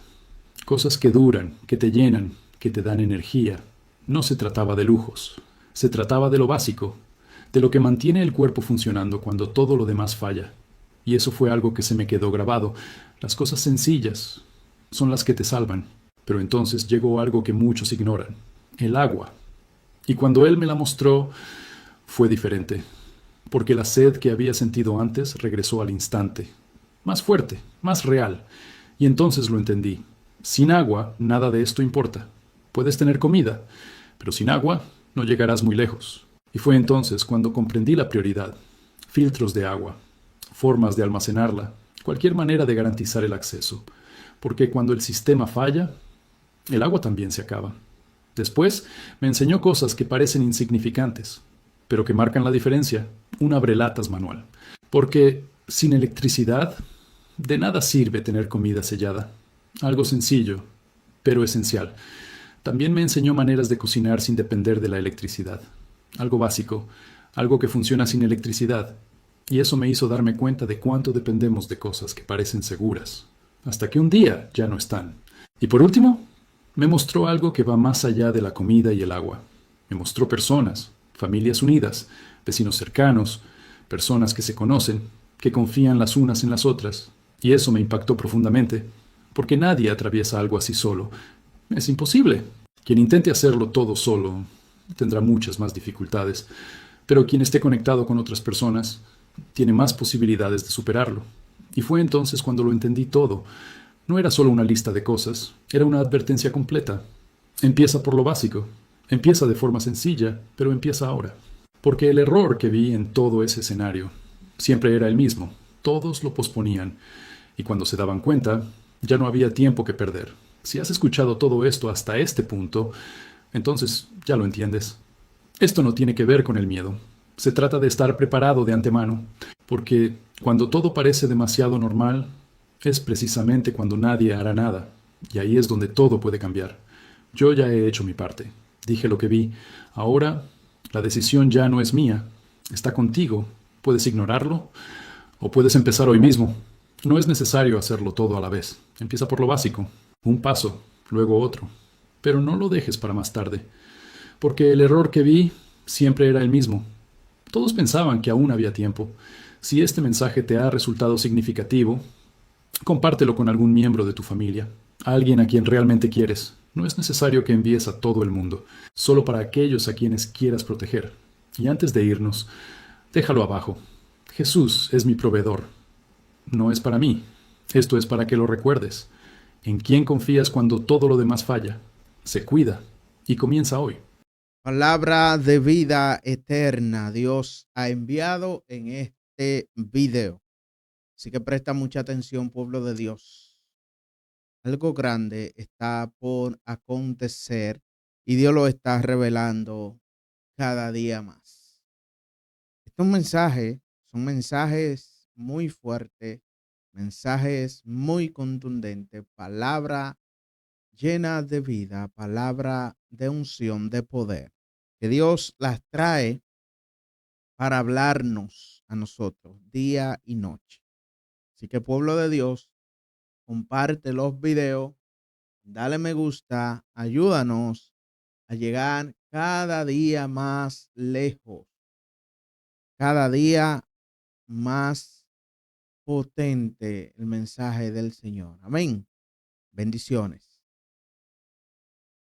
Cosas que duran, que te llenan, que te dan energía. No se trataba de lujos, se trataba de lo básico, de lo que mantiene el cuerpo funcionando cuando todo lo demás falla. Y eso fue algo que se me quedó grabado. Las cosas sencillas son las que te salvan. Pero entonces llegó algo que muchos ignoran, el agua. Y cuando él me la mostró, fue diferente, porque la sed que había sentido antes regresó al instante, más fuerte, más real. Y entonces lo entendí. Sin agua, nada de esto importa. Puedes tener comida, pero sin agua no llegarás muy lejos. Y fue entonces cuando comprendí la prioridad. Filtros de agua, formas de almacenarla, cualquier manera de garantizar el acceso. Porque cuando el sistema falla, el agua también se acaba. Después me enseñó cosas que parecen insignificantes, pero que marcan la diferencia. Un abrelatas manual. Porque sin electricidad, de nada sirve tener comida sellada. Algo sencillo, pero esencial. También me enseñó maneras de cocinar sin depender de la electricidad. Algo básico, algo que funciona sin electricidad. Y eso me hizo darme cuenta de cuánto dependemos de cosas que parecen seguras, hasta que un día ya no están. Y por último, me mostró algo que va más allá de la comida y el agua. Me mostró personas, familias unidas, vecinos cercanos, personas que se conocen, que confían las unas en las otras. Y eso me impactó profundamente. Porque nadie atraviesa algo así solo. Es imposible. Quien intente hacerlo todo solo tendrá muchas más dificultades, pero quien esté conectado con otras personas tiene más posibilidades de superarlo. Y fue entonces cuando lo entendí todo. No era solo una lista de cosas, era una advertencia completa. Empieza por lo básico. Empieza de forma sencilla, pero empieza ahora. Porque el error que vi en todo ese escenario siempre era el mismo. Todos lo posponían. Y cuando se daban cuenta, ya no había tiempo que perder. Si has escuchado todo esto hasta este punto, entonces ya lo entiendes. Esto no tiene que ver con el miedo. Se trata de estar preparado de antemano, porque cuando todo parece demasiado normal, es precisamente cuando nadie hará nada, y ahí es donde todo puede cambiar. Yo ya he hecho mi parte. Dije lo que vi. Ahora, la decisión ya no es mía. Está contigo. Puedes ignorarlo o puedes empezar hoy mismo. No es necesario hacerlo todo a la vez. Empieza por lo básico. Un paso, luego otro. Pero no lo dejes para más tarde, porque el error que vi siempre era el mismo. Todos pensaban que aún había tiempo. Si este mensaje te ha resultado significativo, compártelo con algún miembro de tu familia, alguien a quien realmente quieres. No es necesario que envíes a todo el mundo, solo para aquellos a quienes quieras proteger. Y antes de irnos, déjalo abajo. Jesús es mi proveedor. No es para mí. Esto es para que lo recuerdes. ¿En quién confías cuando todo lo demás falla? Se cuida y comienza hoy. Palabra de vida eterna Dios ha enviado en este video. Así que presta mucha atención, pueblo de Dios. Algo grande está por acontecer y Dios lo está revelando cada día más. Estos mensajes son mensajes muy fuertes, mensajes muy contundentes, palabra llena de vida, palabra de unción, de poder, que Dios las trae para hablarnos a nosotros día y noche. Así que, pueblo de Dios, comparte los videos, dale me gusta, ayúdanos a llegar cada día más lejos, cada día más potente el mensaje del Señor. Amén. Bendiciones.